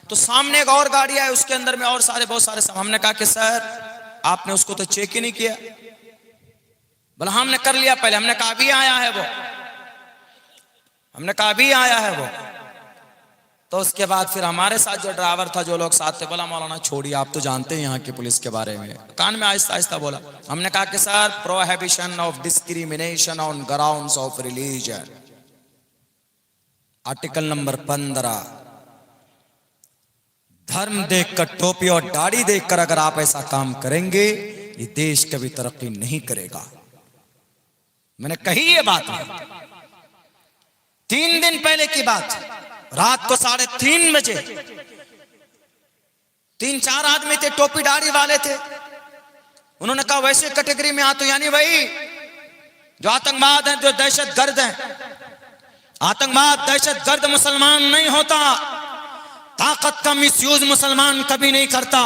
Speaker 1: तो सामने एक और गाड़ी आई, उसके अंदर में और बहुत सारे सामान। हमने कहा कि सर आपने उसको तो चेक ही नहीं किया। बोला हमने कर लिया पहले। हमने कहा अभी आया है वो, हमने कहा अभी आया है वो। तो उसके बाद फिर हमारे साथ जो ड्राइवर था, जो लोग साथ थे, बोला मौलाना छोड़िए, आप तो जानते हैं यहाँ की पुलिस के बारे में। कान में आहिस्ता आहिस्ता बोला। हमने कहा कि sir prohibition of discrimination on grounds of religion, article number 15, धर्म देखकर, टोपी और दाढ़ी देखकर अगर आप ऐसा काम करेंगे ये देश कभी तरक्की नहीं करेगा। मैंने कही ये बात 3 दिन पहले की बात, रात को 3:30 बजे 3-4 आदमी थे, टोपी दाढ़ी वाले थे। उन्होंने कहा वैसे कैटेगरी में आ तो यानी वही जो आतंकवाद है, जो दहशतगर्द है। आतंकवाद दहशतगर्द मुसलमान नहीं होता, ताकत का मिसयूज मुसलमान कभी नहीं करता।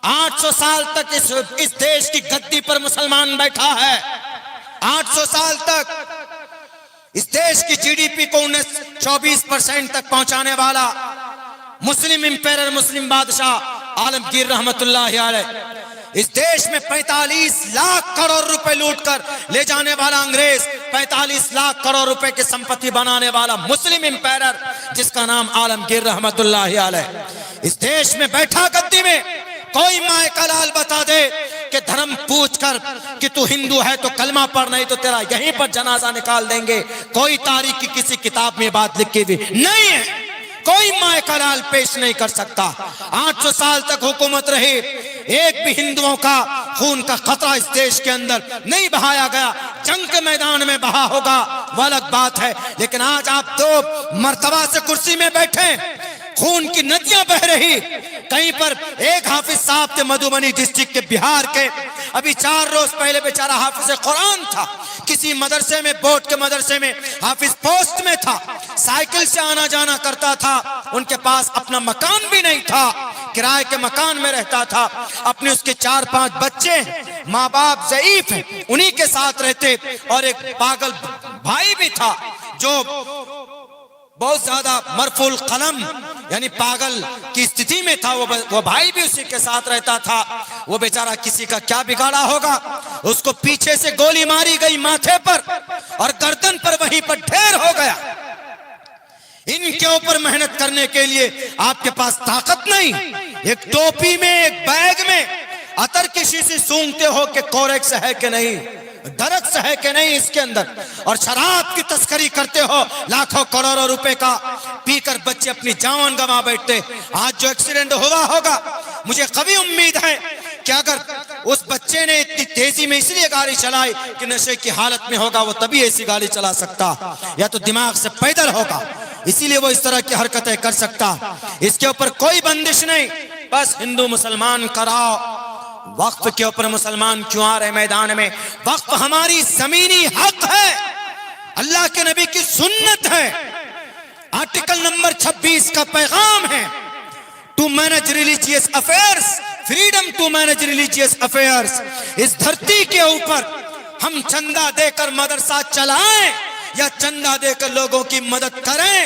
Speaker 1: 800 साल तक इस देश की गद्दी पर मुसलमान बैठा है। 800 साल तक इस देश की जीडीपी को 24% तक पहुंचाने वाला मुस्लिम इंपेरर, मुस्लिम बादशाह आलमगीर रहमतुल्लाह अलैह, इस देश में 45 लाख करोड़ रुपए लूटकर ले जाने वाला अंग्रेज, 45 लाख करोड़ रुपए की संपत्ति बनाने वाला मुस्लिम इंपेरर जिसका नाम आलमगीर रहमतुल्लाह अलैह, इस देश में बैठा गद्दी में। कोई माए का लाल बता दे कि धर्म पूछ कर कि तू हिंदू है तो कलमा पढ़, नहीं तो तेरा यहीं पर जनाजा निकाल देंगे। कोई तारीख की किसी किताब में बात लिखी हुई नहीं है, कोई माए का लाल पेश नहीं कर सकता। 800 साल तक हुकूमत रही, एक भी हिंदुओं का खून का खतरा इस देश के अंदर नहीं बहाया गया। जंग के मैदान में बहा होगा वो अलग बात है, लेकिन आज आप 2 मर्तबा से कुर्सी में बैठे, खून की नदियां बह रही। कहीं पर एक हाफिज साहब थे मधुबनी डिस्ट्रिक्ट के, बिहार के, अभी 4 रोज पहले बेचारा हाफिज कुरान था, किसी मदरसे में, बोर्ड के मदरसे में हाफिज पोस्ट में था, साइकिल से आना जाना करता था। उनके पास अपना मकान भी नहीं था, किराए के मकान में रहता था। अपने उसके 4-5 बच्चे, माँ बाप ज़ईफ हैं, उन्हीं के साथ रहते, और एक पागल भाई भी था जो बहुत ज्यादा मरफूल कलम यानी पागल की स्थिति में था। वो भाई भी उसी के साथ रहता था। वो बेचारा किसी का क्या बिगाड़ा होगा, उसको पीछे से गोली मारी गई माथे पर और गर्दन पर, वहीं पर ढेर हो गया। इनके ऊपर मेहनत करने के लिए आपके पास ताकत नहीं। एक टोपी में, एक बैग में अतर की शीशी सूंघते हो कि कोरेक्स है कि नहीं, दरख्त है कि नहीं इसके अंदर, और शराब की तस्करी करते हो लाखों करोड़ों रुपए का, पीकर बच्चे अपनी जान गंवा बैठते। आज जो एक्सीडेंट हुआ होगा, मुझे कभी उम्मीद है कि अगर उस बच्चे ने इतनी तेजी में इसलिए गाड़ी चलाई कि नशे की हालत में होगा, वो तभी ऐसी गाड़ी चला सकता, या तो दिमाग से पैदल होगा, इसीलिए वो इस तरह की हरकतें कर सकता। इसके ऊपर कोई बंदिश नहीं, बस हिंदू मुसलमान कराओ। वक्फ के ऊपर मुसलमान क्यों आ रहे मैदान में? वक्फ हमारी जमीनी हक है, अल्लाह के नबी की सुन्नत है। आर्टिकल नंबर 26 का पैगाम है, to manage religious affairs, freedom to manage religious affairs. इस धरती के ऊपर हम चंदा देकर मदरसा चलाएं या चंदा देकर लोगों की मदद करें,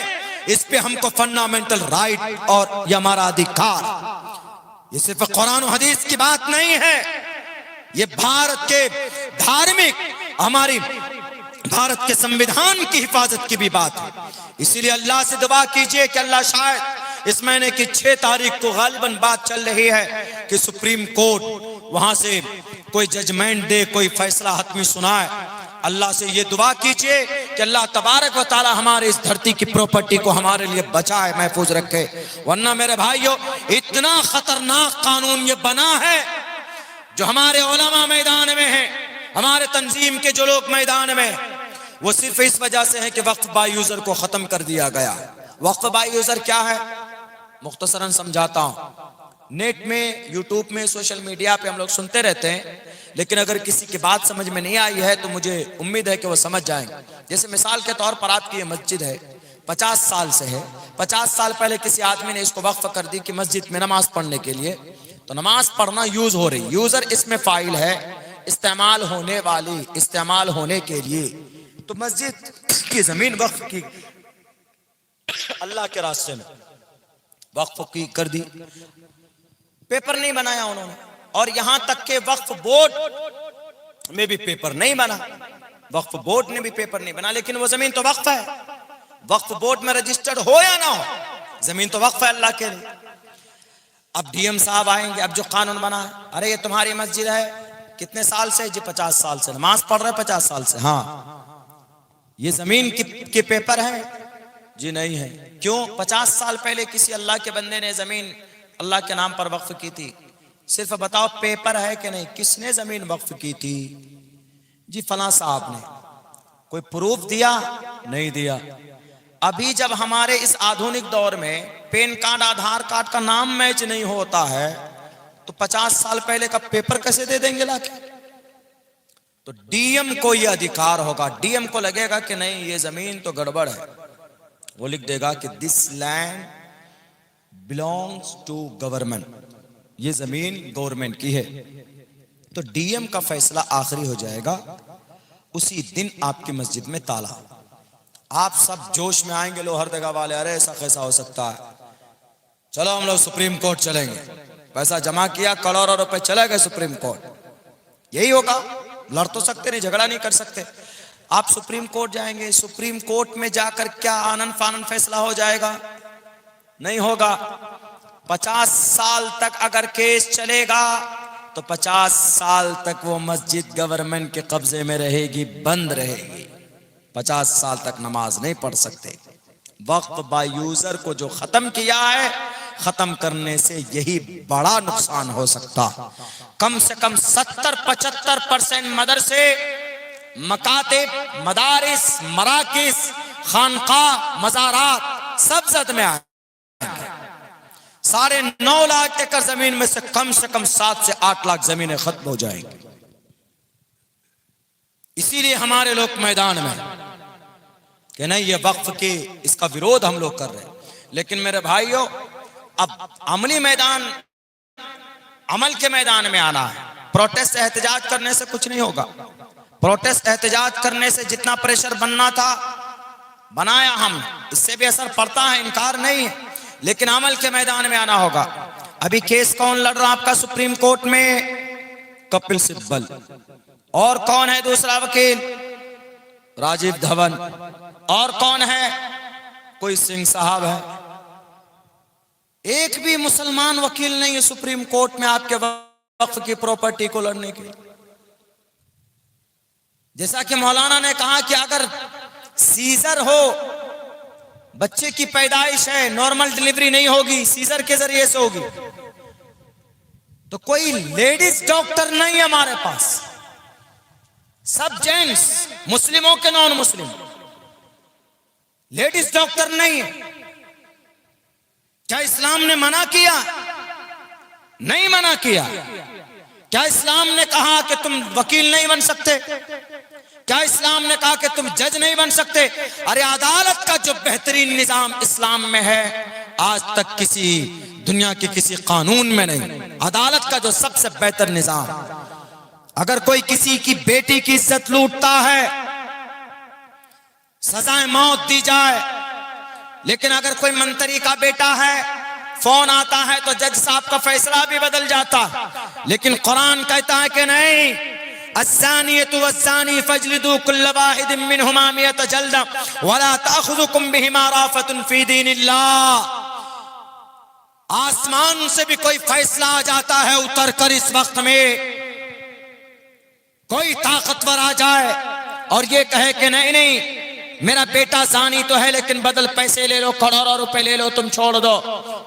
Speaker 1: इस पे हमको फंडामेंटल राइट और ये हमारा अधिकार। ये सिर्फ कुरान और हदीस की बात नहीं है, ये भारत के धार्मिक, हमारी भारत के संविधान की हिफाजत की भी बात है। इसीलिए अल्लाह से दुआ कीजिए कि अल्लाह शायद इस महीने की 6 तारीख को गालिबन बात चल रही है कि सुप्रीम कोर्ट वहां से कोई जजमेंट दे, कोई फैसला हतमी सुनाए। अल्लाह से ये दुआ कीजिए कि अल्लाह तबारक व तआला हमारे इस धरती की प्रॉपर्टी को हमारे लिए बचाए, महफूज रखे। वरना मेरे भाइयों, इतना खतरनाक कानून ये बना है, जो हमारे उलमा मैदान में हैं, हमारे तंजीम के जो लोग मैदान में, वो सिर्फ इस वजह से है कि वक्फ बाय यूजर को खत्म कर दिया गया। वक्फ बाय यूजर क्या है, मुख्तसरन समझाता हूं। नेट में, यूट्यूब में, सोशल मीडिया पे हम लोग सुनते रहते हैं, लेकिन अगर किसी की बात समझ में नहीं आई है तो मुझे उम्मीद है कि वो समझ जाएंगे। जैसे मिसाल के तौर पर आपकी ये मस्जिद है, 50 साल से है। 50 साल पहले किसी आदमी ने इसको वक्फ कर दी कि मस्जिद में नमाज पढ़ने के लिए, तो नमाज पढ़ना यूज हो रही, यूजर इसमें फाइल है, इस्तेमाल होने वाली, इस्तेमाल होने के लिए। तो मस्जिद की जमीन वक्फ की, अल्लाह के रास्ते में वक्फ की कर दी, पेपर नहीं बनाया उन्होंने, और यहां तक के वक्फ बोर्ड में भी पेपर नहीं बना, वक्फ बोर्ड ने भी पेपर नहीं बना, लेकिन वो जमीन तो वक्फ है। वक्फ बोर्ड में रजिस्टर्ड हो या ना हो, जमीन तो वक्फ है अल्लाह के लिए। अब डीएम साहब आएंगे, अब जो कानून बना है, अरे ये तुम्हारी मस्जिद है, कितने साल से? जी 50 साल से। नमाज पढ़ रहे 50 साल से? हाँ। ये जमीन के पेपर है? जी नहीं है। क्यों? 50 साल पहले किसी अल्लाह के बंदे ने जमीन अल्लाह के नाम पर वक्फ की थी। सिर्फ बताओ पेपर है कि नहीं? किसने जमीन वक्फ की थी? जी फलां साहब ने। कोई प्रूफ दिया? नहीं दिया। अभी जब हमारे इस आधुनिक दौर में पैन कार्ड, आधार कार्ड का नाम मैच नहीं होता है, तो 50 साल पहले का पेपर कैसे दे देंगे लाके? तो डीएम को यह अधिकार होगा, डीएम को लगेगा कि नहीं ये जमीन तो गड़बड़ है, वो लिख देगा कि this land belongs to government, ये जमीन गवर्नमेंट की है। तो डीएम का फैसला आखिरी हो जाएगा। उसी दिन आपकी मस्जिद में ताला। आप सब जोश में आएंगे लोहरदगा वाले, अरे ऐसा कैसा हो सकता है, चलो हम लोग सुप्रीम कोर्ट चलेंगे। पैसा जमा किया, करोड़ों रुपए, चले गए सुप्रीम कोर्ट। यही होगा, लड़ तो सकते नहीं, झगड़ा नहीं कर सकते। आप सुप्रीम कोर्ट जाएंगे, सुप्रीम कोर्ट में जाकर क्या आनन फानन फैसला हो जाएगा? नहीं होगा। 50 साल तक अगर केस चलेगा तो 50 साल तक वो मस्जिद गवर्नमेंट के कब्जे में रहेगी, बंद रहेगी। 50 साल तक नमाज नहीं पढ़ सकते। वक्फ बाय यूजर को जो खत्म किया है, खत्म करने से यही बड़ा नुकसान हो सकता। कम से कम 70-75% मदरसे, मकातिब, मदारिस, मराकिस, खानका, मज़ारात सब जद में आए। 9.5 लाख एकड़ जमीन में से कम 7 से 8 लाख जमीनें खत्म हो जाएंगी। इसीलिए हमारे लोग मैदान में कि नहीं ये वक्फ की, इसका विरोध हम लोग कर रहे हैं। लेकिन मेरे भाइयों, अब अमली मैदान, अमल के मैदान में आना है। प्रोटेस्ट एहतजाज करने से कुछ नहीं होगा। प्रोटेस्ट एहतजाज करने से जितना प्रेशर बनना था बनाया हम, इससे भी असर पड़ता है, इनकार नहीं है, लेकिन अमल के मैदान में आना होगा। अभी केस कौन लड़ रहा आपका सुप्रीम कोर्ट में? कपिल सिब्बल। और कौन है दूसरा वकील? राजीव धवन। और कौन है? कोई सिंह साहब है। एक भी मुसलमान वकील नहीं है सुप्रीम कोर्ट में आपके वक्फ की प्रॉपर्टी को लड़ने के लिए। जैसा कि मौलाना ने कहा कि अगर सीजर हो, बच्चे की पैदाइश है, नॉर्मल डिलीवरी नहीं होगी, सीजर के जरिए से होगी, तो कोई लेडीज डॉक्टर नहीं है हमारे पास, सब जेंट्स, मुस्लिमों के नॉन मुस्लिम, लेडीज डॉक्टर नहीं है। क्या इस्लाम ने मना किया? नहीं मना किया। क्या इस्लाम ने कहा कि तुम वकील नहीं बन सकते? क्या इस्लाम ने कहा कि तुम जज नहीं बन सकते? अरे अदालत का जो बेहतरीन निजाम इस्लाम में है, आज तक किसी दुनिया के किसी कानून में नहीं। अदालत का जो सबसे बेहतर निजाम, अगर कोई किसी की बेटी की इज्जत लूटता है, सजाए मौत दी जाए। लेकिन अगर कोई मंत्री का बेटा है, फोन आता है तो जज साहब का फैसला भी बदल जाता। लेकिन कुरान कहता है कि नहीं, अस्सानियतु वस्सानी फजलिदू कुल्ल वाहिदिन मिनहुमा मियत जल्दा वला ताखुजुकुम बिहिमा राफतुन फी दीनिल्लाह। आसमान से भी कोई फैसला आ जाता है उतर कर, इस वक्त में कोई ताकतवर आ जाए और ये कहे कि नहीं नहीं मेरा बेटा जानी तो है लेकिन बदल पैसे ले लो, करोड़ों रुपए ले लो, तुम छोड़ दो।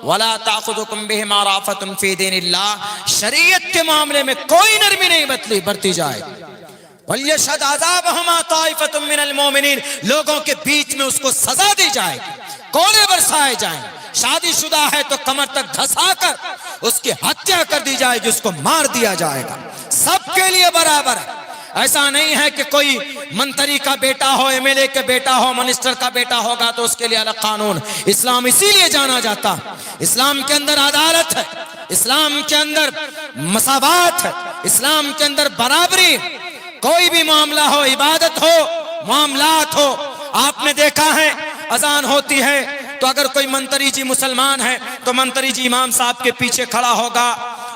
Speaker 1: वला ताखुजुकुम बिहिमा राफतुन फी दीनिल्लाह। शरीयत के मामले में कोई नरमी नहीं बरती जाए। वल्यशद अज़ाबहुमा ताइफतुम मिनल मोमिनीन, लोगों के बीच में उसको सजा दी जाएगी, कोड़े बरसाए जाएंगे। शादीशुदा है तो कमर तक धंसाकर उसकी हत्या कर दी जाएगी, उसको मार दिया जाएगा। सबके लिए बराबर है। ऐसा नहीं है कि कोई मंत्री का बेटा हो, एमएलए के बेटा हो, मिनिस्टर का बेटा होगा तो उसके लिए अलग कानून। इस्लाम इसीलिए जाना जाता, इस्लाम के अंदर अदालत है, इस्लाम के अंदर मसावात है, इस्लाम के अंदर बराबरी। कोई भी मामला हो, इबादत हो, मामलात हो, आपने देखा है अजान होती है तो अगर कोई मंत्री जी मुसलमान है तो मंत्री जी इमाम साहब के पीछे खड़ा होगा,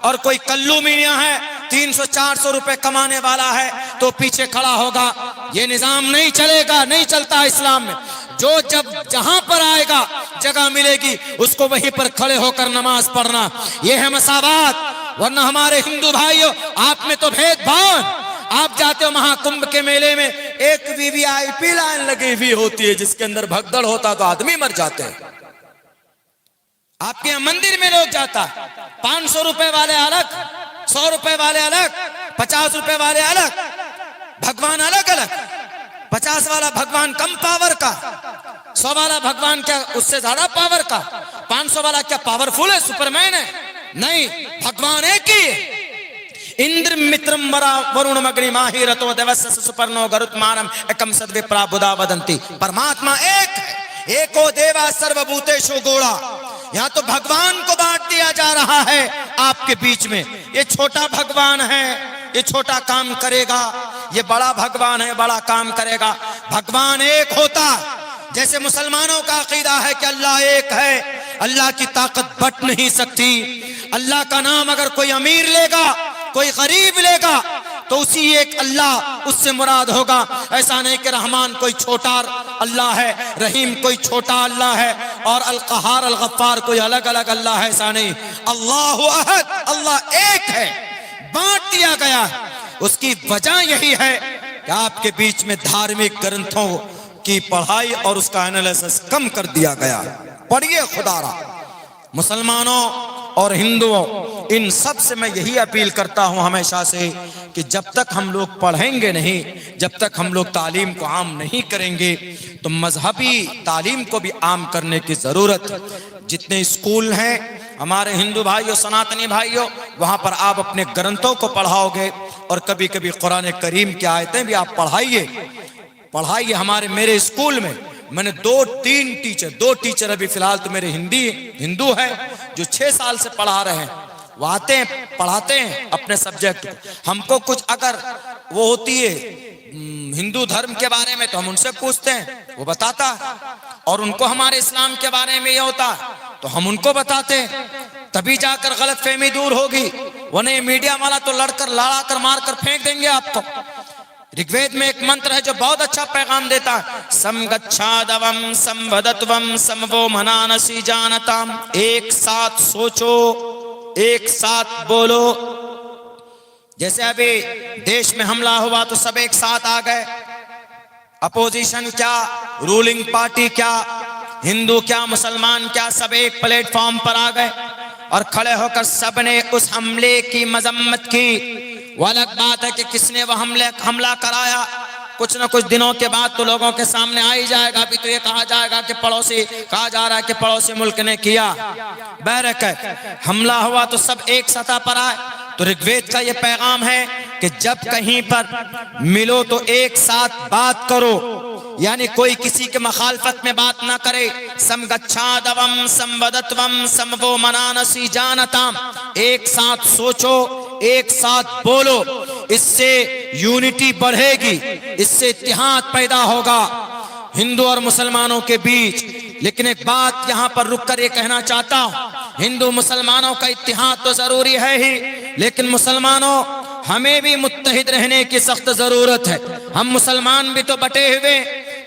Speaker 1: और कोई कल्लू मियां है 300-400 रुपए कमाने वाला है तो पीछे खड़ा होगा। ये निजाम नहीं चलेगा, नहीं चलता इस्लाम में। जो जब जहां पर आएगा जगह मिलेगी उसको वहीं पर खड़े होकर नमाज पढ़ना, यह है मसावात। वरना हमारे हिंदू भाइयों, आप में तो भेदभाव। आप जाते हो महाकुंभ के मेले में, एक वीवीआईपी लाइन लगी हुई होती है जिसके अंदर भगदड़ होता तो आदमी मर जाते हैं। आपके यहाँ मंदिर में लोग जाता, 500 रुपए वाले अलग, 100 रुपए वाले अलग, 50 रुपए वाले अलग, भगवान अलग अलग। 50 वाला भगवान कम पावर का, 100 वाला भगवान क्या उससे ज्यादा पावर का, 500 वाला क्या पावरफुल है, सुपरमैन है? नहीं, भगवान एक ही है। इंद्र मित्रम वरा वरुण मग्नि माही रतो देवस्य सुपर्णो गरुत्मानम एकम सद्विप्रा बुधा वदंती। परमात्मा एक है, एको देवा सर्वभूतेषु गोड़ा। यहाँ तो भगवान को बांट दिया जा रहा है आपके बीच में। ये छोटा भगवान है, ये छोटा काम करेगा, ये बड़ा भगवान है, बड़ा काम करेगा। भगवान एक होता, जैसे मुसलमानों का अकीदा है कि अल्लाह एक है, अल्लाह की ताकत बट नहीं सकती। अल्लाह का नाम अगर कोई अमीर लेगा, कोई गरीब लेगा, तो उसी एक अल्लाह उससे मुराद होगा। ऐसा नहीं कि रहमान कोई छोटा अल्लाह है, रहीम कोई छोटा अल्लाह है, और अल कहार अल गफ्फार कोई अलग अलग अल्लाह है। ऐसा नहीं, अल्लाह अहद, अल्लाह एक है, बांट दिया गया। उसकी वजह यही है कि आपके बीच में धार्मिक ग्रंथों की पढ़ाई और उसका एनालिसिस कम कर दिया गया। पढ़िए खुदारा, मुसलमानों और हिंदुओं, इन सब से मैं यही अपील करता हूं हमेशा से कि जब तक हम लोग पढ़ेंगे नहीं, जब तक हम लोग तालीम को आम नहीं करेंगे, तो मजहबी तालीम को भी आम करने की जरूरत है। जितने स्कूल हैं हमारे हिंदू भाइयों, सनातनी भाइयों, वहां पर आप अपने ग्रंथों को पढ़ाओगे, और कभी कभी कुरान करीम की आयतें भी आप पढ़ाइए। हमारे मेरे स्कूल में मैंने 2 टीचर अभी फिलहाल तो मेरे हिंदू है जो 6 साल से पढ़ा रहे हैं। वो आते हैं, पढ़ाते हैं अपने सब्जेक्ट को। हमको कुछ अगर वो होती है हिंदू धर्म के बारे में तो हम उनसे पूछते हैं, वो बताता है, और उनको हमारे इस्लाम के बारे में ये होता है तो हम उनको बताते हैं। तभी जाकर गलत फहमी दूर होगी। वो नहीं, मीडिया वाला तो लड़ाकर मारकर फेंक देंगे आपको। ऋग्वेद में एक मंत्र है जो बहुत अच्छा पैगाम देता है, समगच्छादवम संवदत्वम समवो मनानसी जानताम। एक साथ सोचो, एक साथ बोलो। जैसे अभी देश में हमला हुआ तो सब एक साथ आ गए, अपोजिशन क्या, रूलिंग पार्टी क्या, हिंदू क्या, मुसलमान क्या, सब एक प्लेटफॉर्म पर आ गए और खड़े होकर सबने उस हमले की मजम्मत की। वो अलग बात है कि किसने वह हमला कराया, कुछ न कुछ दिनों के बाद तो लोगों के सामने आ ही जाएगा। अभी तो ये कहा जाएगा कि पड़ोसी, कहा जा रहा है कि पड़ोसी मुल्क ने किया। बहरकत हमला हुआ तो सब एक सतह पर आए। तो ऋग्वेद का ये पैगाम है कि जब कहीं पर मिलो तो एक साथ बात करो, यानी कोई किसी के मखालफत में बात ना करे। समगच्छादवम संवदत्वम समवो मनानसी जानताम। एक साथ सोचो, एक साथ बोलो, इससे यूनिटी बढ़ेगी, इससे इत्तेहाद पैदा होगा हिंदू और मुसलमानों के बीच। लेकिन एक बात यहाँ पर रुक कर ये कहना चाहता हूँ, हिंदू मुसलमानों का इत्तेहाद तो जरूरी है ही, लेकिन मुसलमानों हमें भी मुत्तहिद रहने की सख्त जरूरत है। हम मुसलमान भी तो बटे हुए।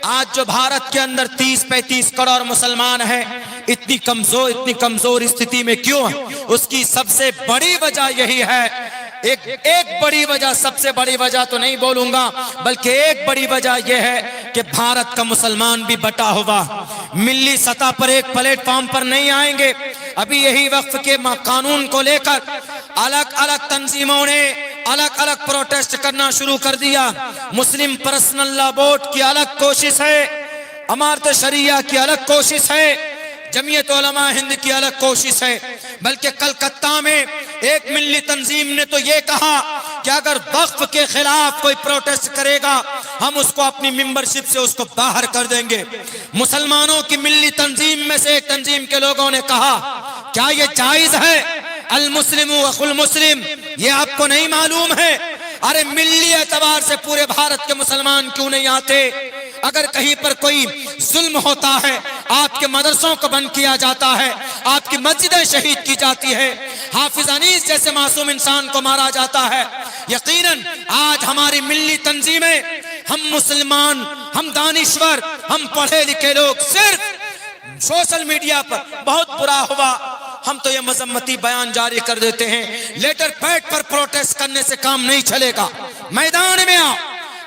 Speaker 1: आज जो भारत के अंदर 30-35 करोड़ मुसलमान हैं, इतनी कमजोर स्थिति में क्यों है? उसकी सबसे बड़ी वजह यही है, एक बड़ी वजह, सबसे बड़ी वजह तो नहीं बोलूंगा, बल्कि एक बड़ी वजह यह है कि भारत का मुसलमान भी बटा हुआ, मिली सतह पर एक प्लेटफॉर्म पर नहीं आएंगे। अभी यही वक्फ के कानून को लेकर अलग अलग तंजीमों ने अलग अलग प्रोटेस्ट करना शुरू कर दिया। मुस्लिम पर्सनल लॉ बोर्ड की अलग कोशिश है, अमारत शरिया की अलग कोशिश है, जमीयत उलमा हिंद की अलग कोशिश है। बल्कि कलकत्ता में एक मिल्ली तंजीम ने तो ये कहा कि अगर वक्फ के खिलाफ कोई प्रोटेस्ट करेगा हम उसको अपनी मेंबरशिप से उसको बाहर कर देंगे। मुसलमानों की मिल्ली तंजीम में से एक तंजीम के लोगों ने कहा क्या ये जायज है? अल मुस्लिम अखुल मुस्लिम, ये आपको नहीं मालूम है? अरे मिल्ली एतबार से पूरे भारत के मुसलमान क्यों नहीं आते? अगर कहीं पर कोई जुल्म होता है, आपके मदरसों को बंद किया जाता है, आपकी मस्जिदें शहीद की जाती है, हाफिज अनीस जैसे मासूम इंसान को मारा जाता है, यकीनन आज हमारी मिल्ली तंजीमें, हम मुसलमान, हम दानिश्वर, हम पढ़े लिखे लोग सिर्फ सोशल मीडिया पर बहुत बुरा हुआ हम तो ये मजम्मती बयान जारी कर देते हैं। लेटर पैड पर प्रोटेस्ट करने से काम नहीं चलेगा। मैदान में आओ,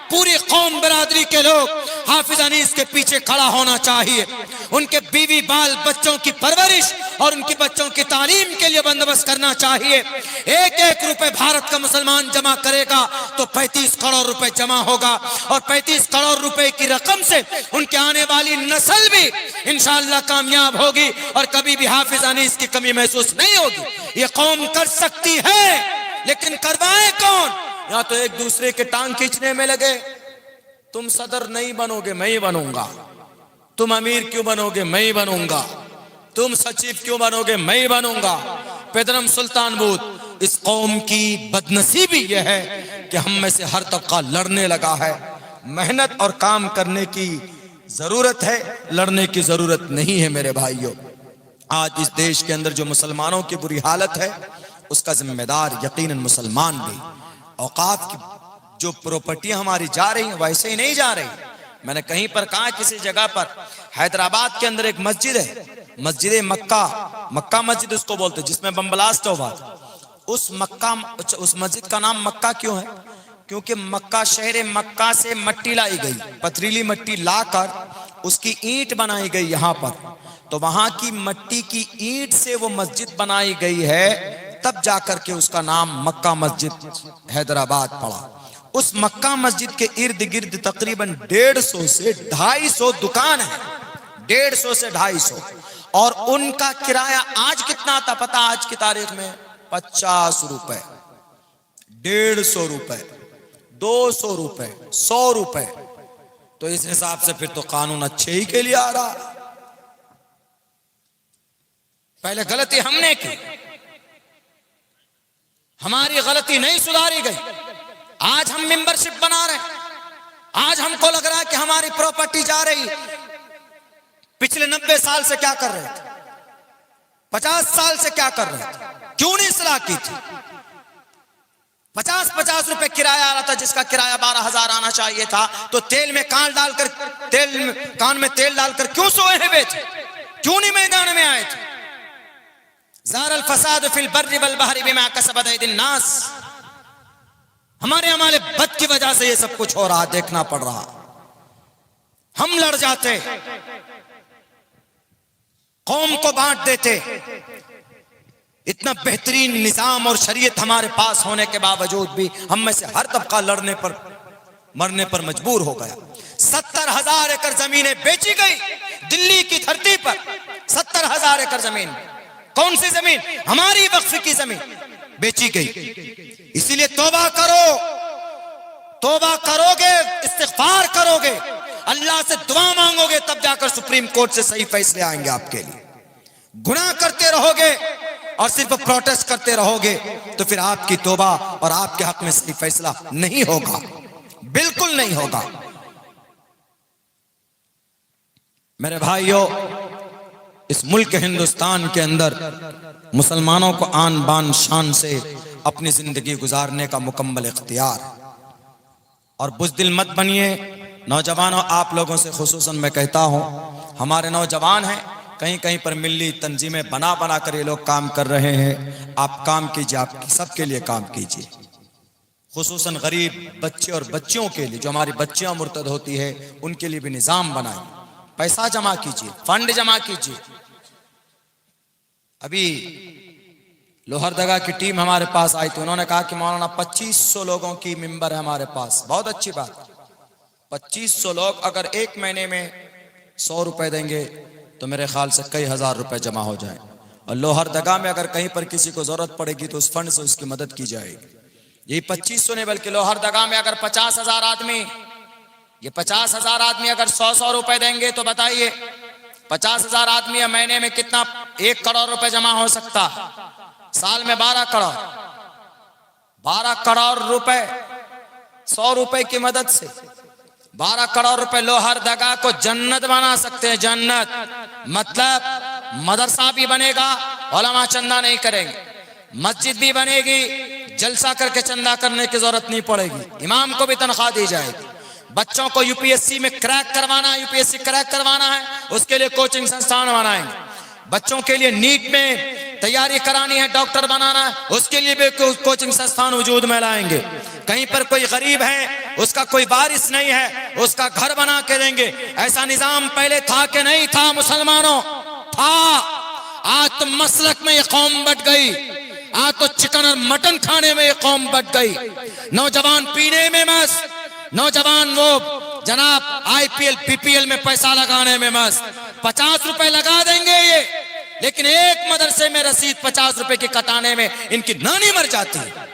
Speaker 1: पूरी कौम बरादरी के लोग हाफिज अनीस के पीछे खड़ा होना चाहिए। उनके बीवी बाल बच्चों की परवरिश और उनकी बच्चों की तालीम के लिए बंदोबस्त करना चाहिए। एक एक रुपए भारत का मुसलमान जमा करेगा तो 35 करोड़ रुपए जमा होगा और 35 करोड़ रुपए की रकम से उनके आने वाली नस्ल भी इंशाअल्लाह कामयाब होगी और कभी भी हाफिज अनीस की कमी महसूस नहीं होगी। ये कौम कर सकती है, लेकिन करवाए कौन? या तो एक दूसरे के टांग खींचने में लगे। तुम सदर नहीं बनोगे, मैं ही बनूंगा। तुम अमीर क्यों बनोगे, मैं ही बनूंगा। तुम सचिव क्यों बनोगे, मैं ही बनूंगा। पेदरम सुल्तान बूथ, इस कौम की बदनसीबी यह है कि हम में से हर तबका लड़ने लगा है। मेहनत और काम करने की जरूरत है, लड़ने की जरूरत नहीं है। मेरे भाइयों, आज इस देश के अंदर जो मुसलमानों की बुरी हालत है उसका जिम्मेदार यकीनन मुसलमान भी। औकाफ की जो प्रॉपर्टियां हमारी जा रही हैं वैसे ही नहीं जा रही। मैंने कहीं पर कहा, किसी जगह पर हैदराबाद के अंदर एक मस्जिद है, मस्जिद मक्का, मक्का मस्जिद उसको बोलते, जिसमें बम ब्लास्ट हुआ। उस मस्जिद का नाम मक्का क्यों है? क्योंकि मक्का, शहर मक्का से मट्टी लाई गई, पथरीली मट्टी लाकर उसकी ईंट बनाई गई यहाँ पर। तो वहां की मट्टी की ईंट से वो मस्जिद बनाई गई है, तब जाकर के उसका नाम मक्का मस्जिद हैदराबाद पड़ा। उस मक्का मस्जिद के इर्द गिर्द तकरीबन 150 से 250 दुकान है, 150 से 250। और उनका किराया आज कितना था पता? आज की तारीख में 50 रुपए, 150 रुपए, 200 रुपए, 100 रुपए। तो इस हिसाब से फिर तो कानून अच्छे ही के लिए आ रहा। पहले गलती हमने की, हमारी गलती नहीं सुधारी गई। आज हम मेंबरशिप बना रहे हैं, आज हमको लग रहा है कि हमारी प्रॉपर्टी जा रही। पिछले 90 साल से क्या कर रहे थे? 50 साल से क्या कर रहे थे? क्यों नहीं इस्लाह की थी? 50-50 रुपए किराया आ रहा था, जिसका किराया 12,000 आना चाहिए था। तो तेल में कान डालकर, कान में तेल डालकर क्यों सोए हुए थे? क्यों नहीं मैदान में आए थे? ज़ारल फसाद फिल बर्रि वल बहरि बिमा कसबत अयदिन नास। हमारे हमारे बद की वजह से ये सब कुछ हो रहा, देखना पड़ रहा। हम लड़ जाते, कौम को बांट देते। इतना बेहतरीन निजाम और शरीयत हमारे पास होने के बावजूद भी हम में से हर तबका लड़ने पर, मरने पर मजबूर हो गया। 70,000 एकड़ जमीनें बेची गई दिल्ली की धरती पर। 70,000 एकड़ जमीन, कौन सी जमीन? हमारी वक्फ की जमीन बेची गई। इसीलिए तौबा करो, तौबा करोगे, इस्तिग़फ़ार करोगे, अल्लाह से दुआ मांगोगे, तब जाकर सुप्रीम कोर्ट से सही फैसले आएंगे आपके लिए। गुनाह करते रहोगे और सिर्फ प्रोटेस्ट करते रहोगे तो फिर आपकी तौबा और आपके हक में सही फैसला नहीं होगा, बिल्कुल नहीं होगा। मेरे भाइयों, इस मुल्क हिंदुस्तान के अंदर मुसलमानों को आन बान शान से अपनी जिंदगी गुजारने का मुकम्मल इख्तियार। और बुज़दिल मत बनिए नौजवानों, आप लोगों से खुसूसन मैं कहता हूँ, हमारे नौजवान हैं, कहीं कहीं पर मिली तंजीमें बना बना कर ये लोग काम कर रहे हैं। आप काम कीजिए, आप सबके लिए काम कीजिए, खुसूसन गरीब बच्चे और बच्चियों के लिए, जो हमारी बच्चियां मुर्तद होती है उनके लिए भी निज़ाम बनाइए। पैसा जमा कीजिए, फंड जमा कीजिए। अभी लोहरदगा की टीम हमारे पास आई थी, उन्होंने कहा कि मौलाना 2500 लोगों की मिंबर है हमारे पास। बहुत अच्छी बात, 2500 लोग अगर एक महीने में 100 रुपए देंगे तो मेरे ख्याल से कई हजार रुपए जमा हो जाए। और लोहरदगा में अगर कहीं पर किसी को जरूरत पड़ेगी तो उस फंड से उसकी मदद की जाएगी। यही 2500 नहीं बल्कि लोहरदगा में अगर 50,000 आदमी, ये 50,000 आदमी अगर 100 रुपए देंगे तो बताइए 50,000 आदमी महीने में कितना 1 करोड़ रुपए जमा हो सकता। साल में 12 करोड़ रुपए 100 रुपए की मदद से 12 करोड़ रुपए लोहरदगा को जन्नत बना सकते हैं। जन्नत मतलब मदरसा भी बनेगा, उलमा चंदा नहीं करेंगे, मस्जिद भी बनेगी, जलसा करके चंदा करने की जरूरत नहीं पड़ेगी, इमाम को भी तनख्वाह दी जाएगी। बच्चों को यूपीएससी में क्रैक करवाना है, यूपीएससी क्रैक करवाना है, उसके लिए कोचिंग संस्थान बनाएंगे। बच्चों के लिए नीट में तैयारी करानी है, डॉक्टर बनाना है, उसके लिए भी कोचिंग संस्थान वजूद में लाएंगे। कहीं पर कोई गरीब है, उसका कोई वारिस नहीं है, उसका घर बना के देंगे। ऐसा निजाम पहले था कि नहीं था मुसलमानों? था। आज तो मसलक में ये कौम बट गई, आज तो चिकन और मटन खाने में ये कौम बट गई। नौजवान पीने में मस्त, नौजवान वो जनाब आईपीएल पीपीएल में पैसा लगाने में मस्त। 50 रुपए लगा देंगे ये, लेकिन एक मदरसे में रसीद 50 रुपए की कटाने में इनकी नानी मर जाती है।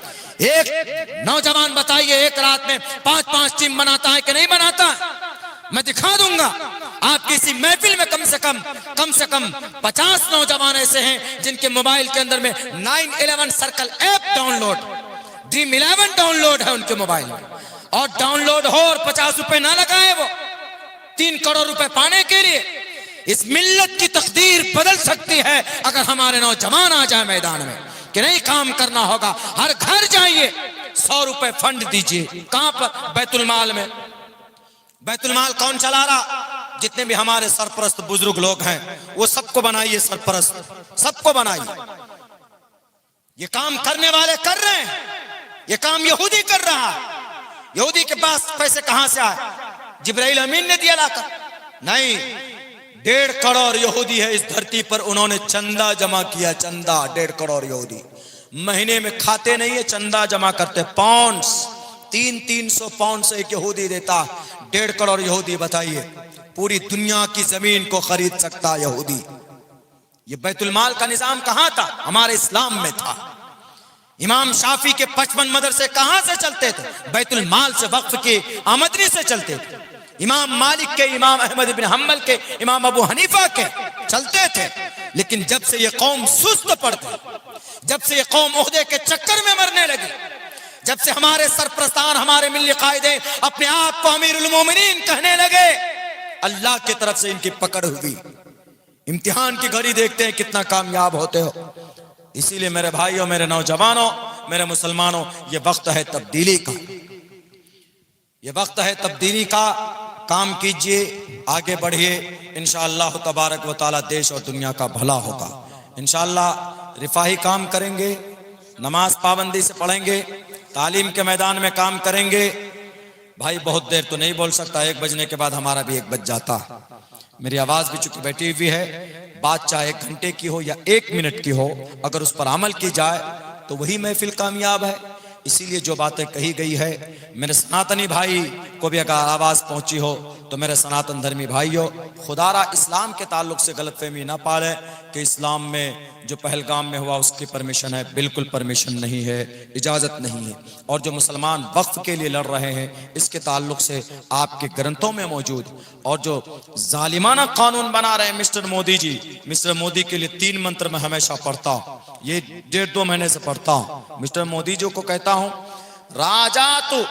Speaker 1: एक नौजवान बताइए एक रात में 5-5 टीम बनाता है कि नहीं बनाता? मैं दिखा दूंगा। आप किसी महफिल में कम से कम 50 नौजवान ऐसे हैं जिनके मोबाइल के अंदर में 911 circle app download, dream 11 download है उनके मोबाइल में, और डाउनलोड हो और 50 रुपए ना लगाए वो 3 करोड़ रुपए पाने के लिए। इस मिल्लत की तकदीर बदल सकती है अगर हमारे नौजवान आ जाए मैदान में कि नहीं काम करना होगा। हर घर जाइए, 100 रुपए फंड दीजिए। कहां पर? बैतुल माल में। बैतुल माल कौन चला रहा? जितने भी हमारे सरपरस्त बुजुर्ग लोग हैं वो सबको बनाइए सरपरस्त, सबको बनाइए। ये काम करने वाले कर रहे हैं, ये काम यहूदी कर रहा है। यहूदी के पास पैसे कहां से आए? जिब्राइल अमीन ने दिया लाकर? नहीं, 1.5 करोड़ यहूदी है इस धरती पर, उन्होंने चंदा जमा किया। चंदा 1.5 करोड़ यहूदी महीने में खाते नहीं है, चंदा जमा करते। पाउंड्स 300 पाउंड से एक यहूदी देता। 1.5 करोड़ यहूदी, बताइए पूरी दुनिया की जमीन को खरीद सकता यहूदी। ये बैतुल माल का निजाम कहां था? हमारे इस्लाम में था। इमाम शाफी के 55 मदरसे कहां से चलते थे? बैतुल माल से, वक्फ की आमदनी से चलते थे। इमाम मालिक के, इमाम अहमद इब्न हम्बल के, इमाम अबू हनीफा के चलते थे। लेकिन जब से ये कौम सुस्त पड़ गई, जब से ये कौम ओहदे के चक्कर में मरने लगी, जब से हमारे सरप्रस्तान, हमारे मिल्ली कायदे अपने आप को अमीरुल मोमिनीन कहने लगे, अल्लाह की तरफ से इनकी पकड़ हुई। इम्तिहान की घड़ी देखते हैं कितना कामयाब होते हो। इसीलिए मेरे भाइयों, मेरे नौजवानों, मेरे मुसलमानों, ये वक्त है तब्दीली का, ये वक्त है तब्दीली का। काम कीजिए, आगे बढ़िए, इंशाअल्लाह तबारक व तआला देश और दुनिया का भला होगा। इंशाअल्लाह रिफाही काम करेंगे, नमाज पाबंदी से पढ़ेंगे, तालीम के मैदान में काम करेंगे। भाई बहुत देर तो नहीं बोल सकता, 1 बजने के बाद हमारा भी 1 बज जाता। मेरी आवाज भी चूंकि बैठी हुई है, बात चाहे 1 घंटे की हो या 1 मिनट की हो, अगर उस पर अमल की जाए तो वही महफिल कामयाब है। इसीलिए जो बातें कही गई है, मेरे सनातनी भाई को भी अगर आवाज पहुंची हो तो मेरे सनातन धर्मी भाइयों, खुदारा इस्लाम के ताल्लुक से गलतफहमी ना पालें कि इस्लाम में जो पहलगाम में हुआ उसकी परमिशन है। बिल्कुल परमिशन नहीं है, इजाजत नहीं है। और जो मुसलमान वक्फ के लिए लड़ रहे हैं, इसके ताल्लुक से आपके ग्रंथों में मौजूद, और जो जालिमाना कानून बना रहे हैं मिस्टर मोदी जी, मिस्टर मोदी के लिए 3 मंत्र मैं हमेशा पढ़ता हूं, ये 1.5-2 महीने से पढ़ता हूं। मिस्टर मोदी जी को कहता हूं, राजा तू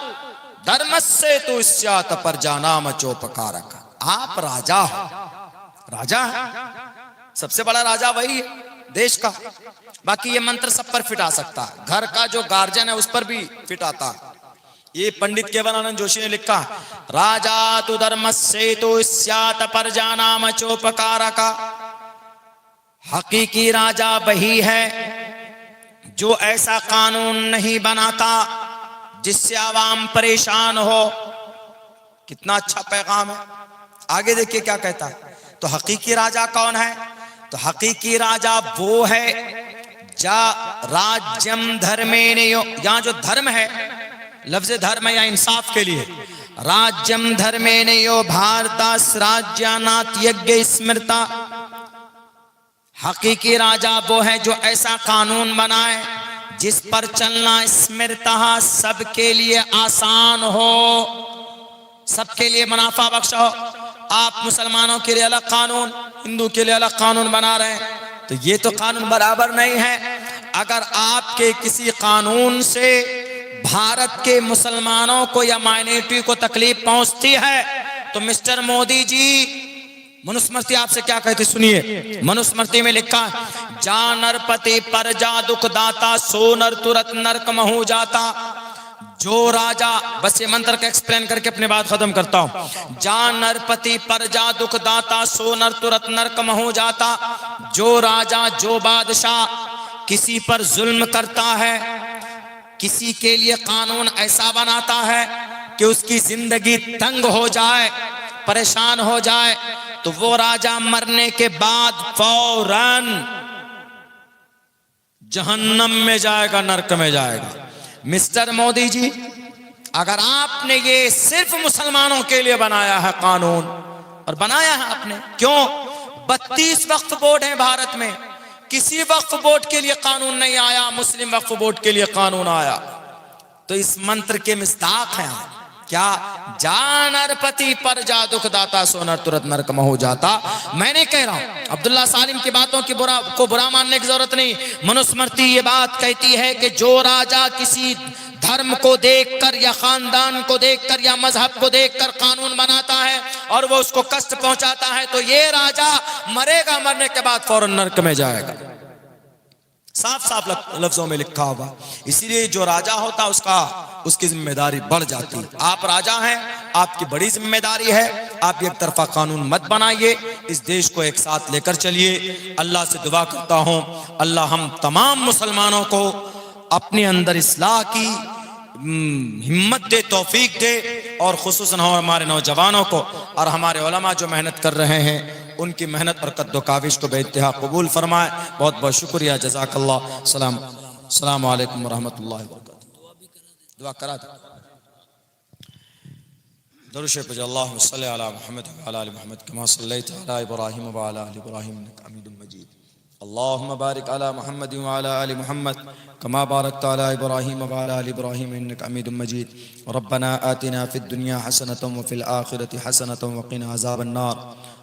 Speaker 1: धर्मस्य तू स्यात पर जाना मचोपकारक। आप राजा हो, राजा है, सबसे बड़ा राजा वही है देश का। बाकी ये मंत्र सब पर फिट आ सकता है, घर का जो गार्जियन है उस पर भी फिट आता है। ये पंडित केवलानंद जोशी ने लिखा, राजा तु धर्मस्य तु स्यात पर जाना मचोपकारक। हकीकी राजा वही है जो ऐसा कानून नहीं बनाता जिससे आवाम परेशान हो। कितना अच्छा पैगाम है। आगे देखिए क्या कहता है। तो हकीकी राजा कौन है? तो हकीकी राजा वो है राज्यम धर्मेण यो, यहाँ जो धर्म है लफ्ज धर्म है या इंसाफ के लिए, राज्यम धर्मेण यो भारतास राज्यानाथ यज्ञ स्मृता, हकीकी राजा वो है जो ऐसा कानून बनाए जिस पर चलना स्मृता सबके लिए आसान हो, सबके लिए मुनाफा बख्श हो। आप मुसलमानों के लिए अलग कानून, हिंदू के लिए अलग कानून बना रहे हैं, तो ये तो कानून बराबर नहीं है। अगर आपके किसी कानून से भारत के मुसलमानों को या माइनॉरिटी को तकलीफ पहुंचती है तो मिस्टर मोदी जी, मनुस्मृति आपसे क्या कहती सुनिए। मनुस्मृति में लिखा है, जा नरपति प्रजा दुख दाता, सो नर तुरत नरक महू जाता। जो राजा, बस ये मंत्र का एक्सप्लेन करके अपनी बात खत्म करता हूं। जा नरपति प्रजा दुख दाता, सो नर तुरत नरक महू जाता। जो राजा, जो बादशाह किसी पर जुल्म करता है, किसी के लिए कानून ऐसा बनाता है कि उसकी जिंदगी तंग हो जाए, परेशान हो जाए, तो वो राजा मरने के बाद फौरन जहन्नम में जाएगा, नरक में जाएगा। मिस्टर मोदी जी, अगर आपने ये सिर्फ मुसलमानों के लिए बनाया है कानून, और बनाया है आपने, क्यों? 32 वक्फ बोर्ड हैं भारत में, किसी वक्फ बोर्ड के लिए कानून नहीं आया, मुस्लिम वक्फ बोर्ड के लिए कानून आया। तो इस मंत्र के मिस्ताक हैं क्या? जा नरपति प्रजा दुख दाता, सो नर तुरत नरक महू जाता। मैं नहीं कह रहा हूं, अब्दुल्ला सालिम की बातों की बुरा मानने की जरूरत नहीं। मनुस्मृति ये बात कहती है कि जो राजा किसी धर्म को देखकर या खानदान को देखकर या मजहब को देखकर कानून बनाता है और वो उसको कष्ट पहुंचाता है, तो ये राजा मरेगा, मरने के बाद फौरन नरक में जाएगा। साफ साफ लफ्जों में लिखा होगा। इसीलिए जो राजा होता उसकी जिम्मेदारी बढ़ जाती। आप राजा हैं, आपकी बड़ी जिम्मेदारी है, आप एक तरफा कानून मत बनाइए, इस देश को एक साथ लेकर चलिए। अल्लाह से दुआ करता हूं, अल्लाह हम तमाम मुसलमानों को अपने अंदर इस्लाह की हिम्मत दे, तौफीक दे, और खुसूसन हमारे नौजवानों को और हमारे उलमा जो मेहनत कर रहे हैं उनकी मेहनत और कद्दो काविश को बेइंतहा कबूल फरमाए। बहुत बहुत शुक्रिया, जज़ाकल्लाह। सलाम अलैकुम रहमतुल्लाहि व बरकातहू। दुआ करा दो, दरूद शरीफ पढ़ो। अल्लाहुम्मा सल्लि अला मुहम्मद व अला आलि मुहम्मद कमा सल्लैता अला इब्राहीम व अला आलि इब्राहीम इन्नका हमीदुम मजीद। अल्लाहुम्मा बारिक अला मुहम्मद व अला आलि मुहम्मद कमा बारकता अला इब्राहीम व अला आलि इब्राहीम इन्नका हमीदुम मजीद। रब्बना आतिना फिद दुनिया हसनतम व फिल आखिरति हसनतम व क़िना अज़ाबन नार।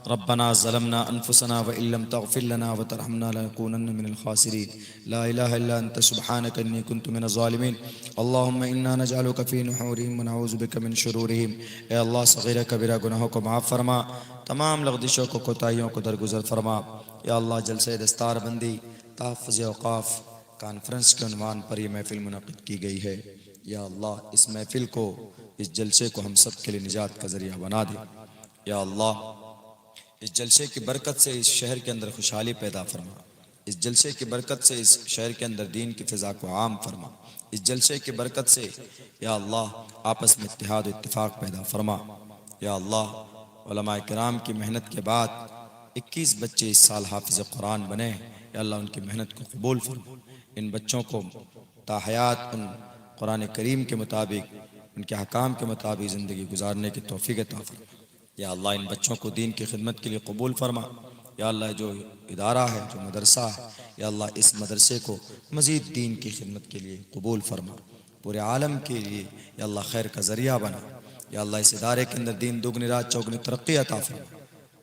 Speaker 1: रब्बना ज़लमना अनफुसना व इल्लम तग़फिर लना व तरहमना लनकूनन्न मिनल ख़ासिरीन। ला इलाहा इल्ला अंत सुब्हानका इन्नी कुन्तु मिनज़ ज़ालिमीन। अल्लाहुम्मा इन्ना नजअलुका फ़ी नुहूरिहिम व नऊज़ु बिका मिन शुरूरिहिम। ए अल्लाह, सग़ीरा कबीरा गुनाहों को माफ़ फरमा, तमाम लग़ज़िशों को, कोताहियों को दरगुज़र फरमा। या अल्लाह, जलसे दस्तार बंदी तहफ़्फ़ुज़ औक़ाफ़ कॉन्फ्रेंस के उन्वान पर यह महफ़िल मुनक़्क़िद की गई है। या अल्लाह, इस महफ़िल को, इस जलसे को हम सब के लिए निजात का ज़रिया बना दे। या अल्लाह, इस जलसे की बरकत से इस शहर के अंदर खुशहाली पैदा फरमा। इस जलसे की बरकत से इस शहर के अंदर दीन की फ़िज़ा को आम फरमा। इस जलसे की बरकत से या अल्लाह, आपस में इत्तिहाद इत्तिफ़ाक़ पैदा फरमा। या अल्लाह, उलमाए किराम की मेहनत के बाद 21 बच्चे इस साल हाफिज़ कुरान बने। या अल्लाह, उनकी मेहनत को कबूल फरमा। इन बच्चों को ताहयात उन कुरान करीम के मुताबिक, उनके हकाम के मुताबिक ज़िंदगी गुजारने की तौफ़ीक़ अता फरमा। या अल्लाह, इन बच्चों को दीन की खिदमत के लिए कबूल फरमा। या अल्लाह, जो इदारा है, जो मदरसा है, या अल्लाह, इस मदरसे को मज़ीद दीन की खिदमत के लिए कबूल फरमा। पूरे आलम के लिए या अल्लाह खैर का ज़रिया बना। या अल्लाह, इस इदारे के अंदर दीन दुगनी रात चौगनी तरक्की अता फरमा।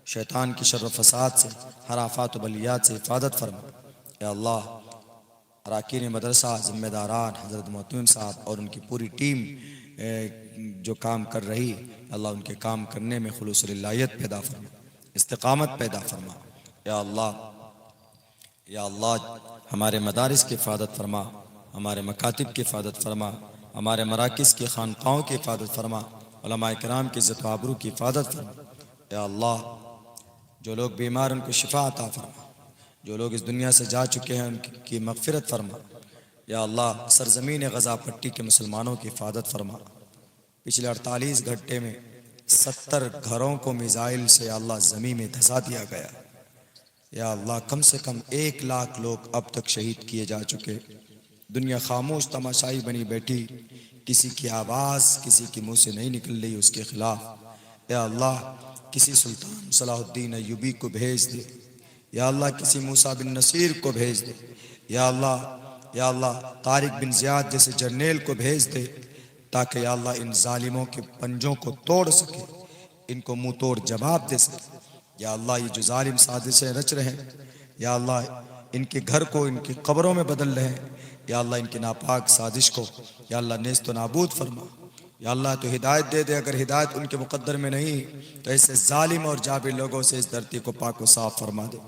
Speaker 1: शैतान की शर्र फसाद से, हर आफात व बलियात से हिफाजत फरमा। या अल्लाह, अराकीन मदरसा, ज़िम्मेदारान, हज़रत मोहतमिम साहब और उनकी पूरी टीम जो काम कर रही, अल्लाह, उनके काम करने में खुलूस लिल्लाहियत पैदा फरमा, इस्तिक़ामत पैदा फरमा। या अल्लाह, या अल्लाह, हमारे मदारिस की हिफाजत फरमा, हमारे मकातिब की हिफाजत फरमा, हमारे मराकिज़ की खानक़ाहों की हिफाजत फरमा, उलमाए किराम की इज़्ज़त व आबरू की हिफाजत फरमा। या अल्लाह, जो लोग बीमार उनको शिफा अता फरमा, जो लोग इस दुनिया से जा चुके हैं उनकी मग़फ़िरत फरमा। या अल्लाह, सरज़मीन गज़ा पट्टी के मुसलमानों की हिफाजत फरमा। पिछले 48 घंटे में 70 घरों को मिसाइल से या अल्लाह ज़मीन में धंसा दिया गया। या अल्लाह, कम से कम 1 लाख लोग अब तक शहीद किए जा चुके।
Speaker 2: दुनिया खामोश तमाशाई बनी बैठी, किसी की आवाज़ किसी के मुंह से नहीं निकल रही उसके खिलाफ। या अल्लाह किसी सुल्तान सलाहुद्दीन अय्यूबी को भेज दे, या अल्लाह किसी मूसा बिन नसीर को भेज दे, या अल्लाह तारिक बिन ज़ियाद जैसे जर्नेल को भेज दे, ताकि या अल्लाह इन जालिमों के पंजों को तोड़ सके, इनको मुंह तोड़ जवाब दे सके। या अल्लाह ये जो जालिम साजिशें रच रहे हैं, या अल्लाह इनके घर को इनकी कब्रों में बदल रहे हैं, या अल्लाह इनकी नापाक साजिश को या अल्लाह नेस्त नाबूद फरमा। या अल्लाह तो हिदायत दे दे, अगर हिदायत उनके मुकद्दर में नहीं तो ऐसे जालिम और जाबिर लोगों से इस धरती को पाक व साफ फरमा दे।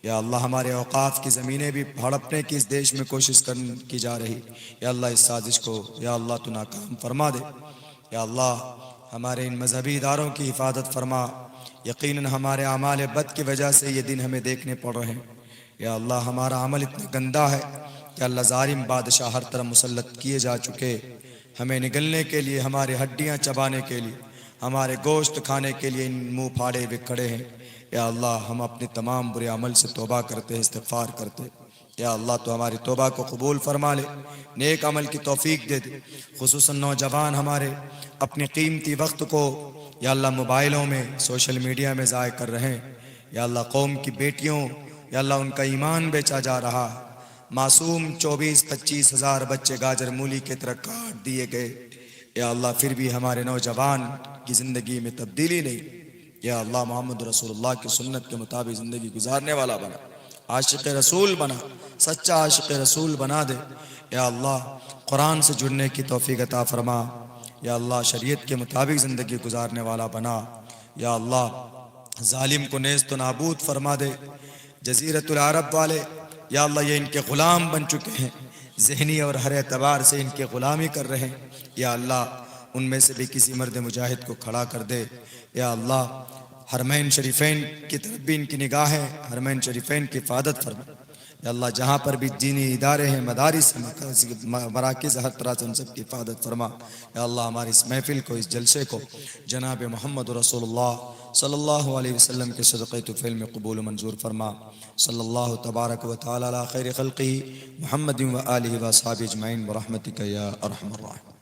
Speaker 2: या अल्लाह हमारे औकाफ की ज़मीनें भी हड़पने की इस देश में कोशिश की जा रही, या अल्लाह इस साजिश को या अल्लाह तो नाकाम फरमा दे। या अल्लाह हमारे इन मजहबी इदारों की हिफाजत फरमा, यकीनन हमारे अमाल बद की वजह से ये दिन हमें देखने पड़ रहे हैं। या अल्लाह हमारा अमल इतना गंदा है कि अल्लाह ज़ालिम बादशाह हर तरफ मुसल्लत किए जा चुके, हमें निगलने के लिए, हमारे हड्डियाँ चबाने के लिए, हमारे गोश्त खाने के लिए इन मुँह फाड़े हुए खड़े हैं। या अल्लाह हम अपने तमाम बुरे अमल से तौबा करते हैं, इस्तिग़फ़ार करते। या अल्लाह तो हमारी तौबा को कबूल फरमा ले, नेक अमल की तौफीक दे दे। खुसूसन नौजवान हमारे अपने कीमती वक्त को या अल्लाह मोबाइलों में, सोशल मीडिया में ज़ाय कर रहे हैं। या अल्लाह कौम की बेटियों, या अल्लाह उनका ईमान बेचा जा रहा। मासूम 24-25 हज़ार बच्चे गाजर मूली की तरह काट दिए गए। या अल्लाह फिर भी हमारे नौजवान की ज़िंदगी में तब्दीली नहीं। या अल्लाह मोहम्मद रसूलुल्लाह की सुन्नत के मुताबिक ज़िंदगी गुजारने वाला बना, आशिक़ रसूल बना, सच्चा आशिक़ रसूल बना दे। या अल्लाह कुरान से जुड़ने की तौफीक अता फरमा। या अल्लाह शरीयत के मुताबिक ज़िंदगी गुजारने वाला बना। या अल्लाह जालिम को नेस्त नाबूद फरमा दे। जज़ीरतुल अरब वाले या अल्लाह ये इनके ग़ुलाम बन चुके हैं, ज़हनी और हर एतबार से इनके ग़ुलामी कर रहे हैं। या अल्लाह उनमें से भी किसी मर्द मुजाहिद को खड़ा कर दे। या अल्लाह हरमैन शरीफैन की तरफ भी इनकी निगाहें, हरमैन शरीफैन की हिफाजत फरमा। या अल्लाह जहाँ पर भी दीनी इदारे हैं, मदारिस, मराकिज़, हर तरह से उन सब की हिफाजत फरमा। या अल्लाह हमारी इस महफिल को, इस जलसे को जनाब मोहम्मद रसूलुल्लाह सल्लल्लाहु अलैहि वसल्लम के सदक़े तुफ़ैल में कबूल मंजूर फरमा। सल्लल्लाहु तबारक व तआला अला खैरि खल्क़िही मुहम्मदिन व आलिहि व अस्हाबिही अजमईन व रहमतिका या अरहमर राहिमीन।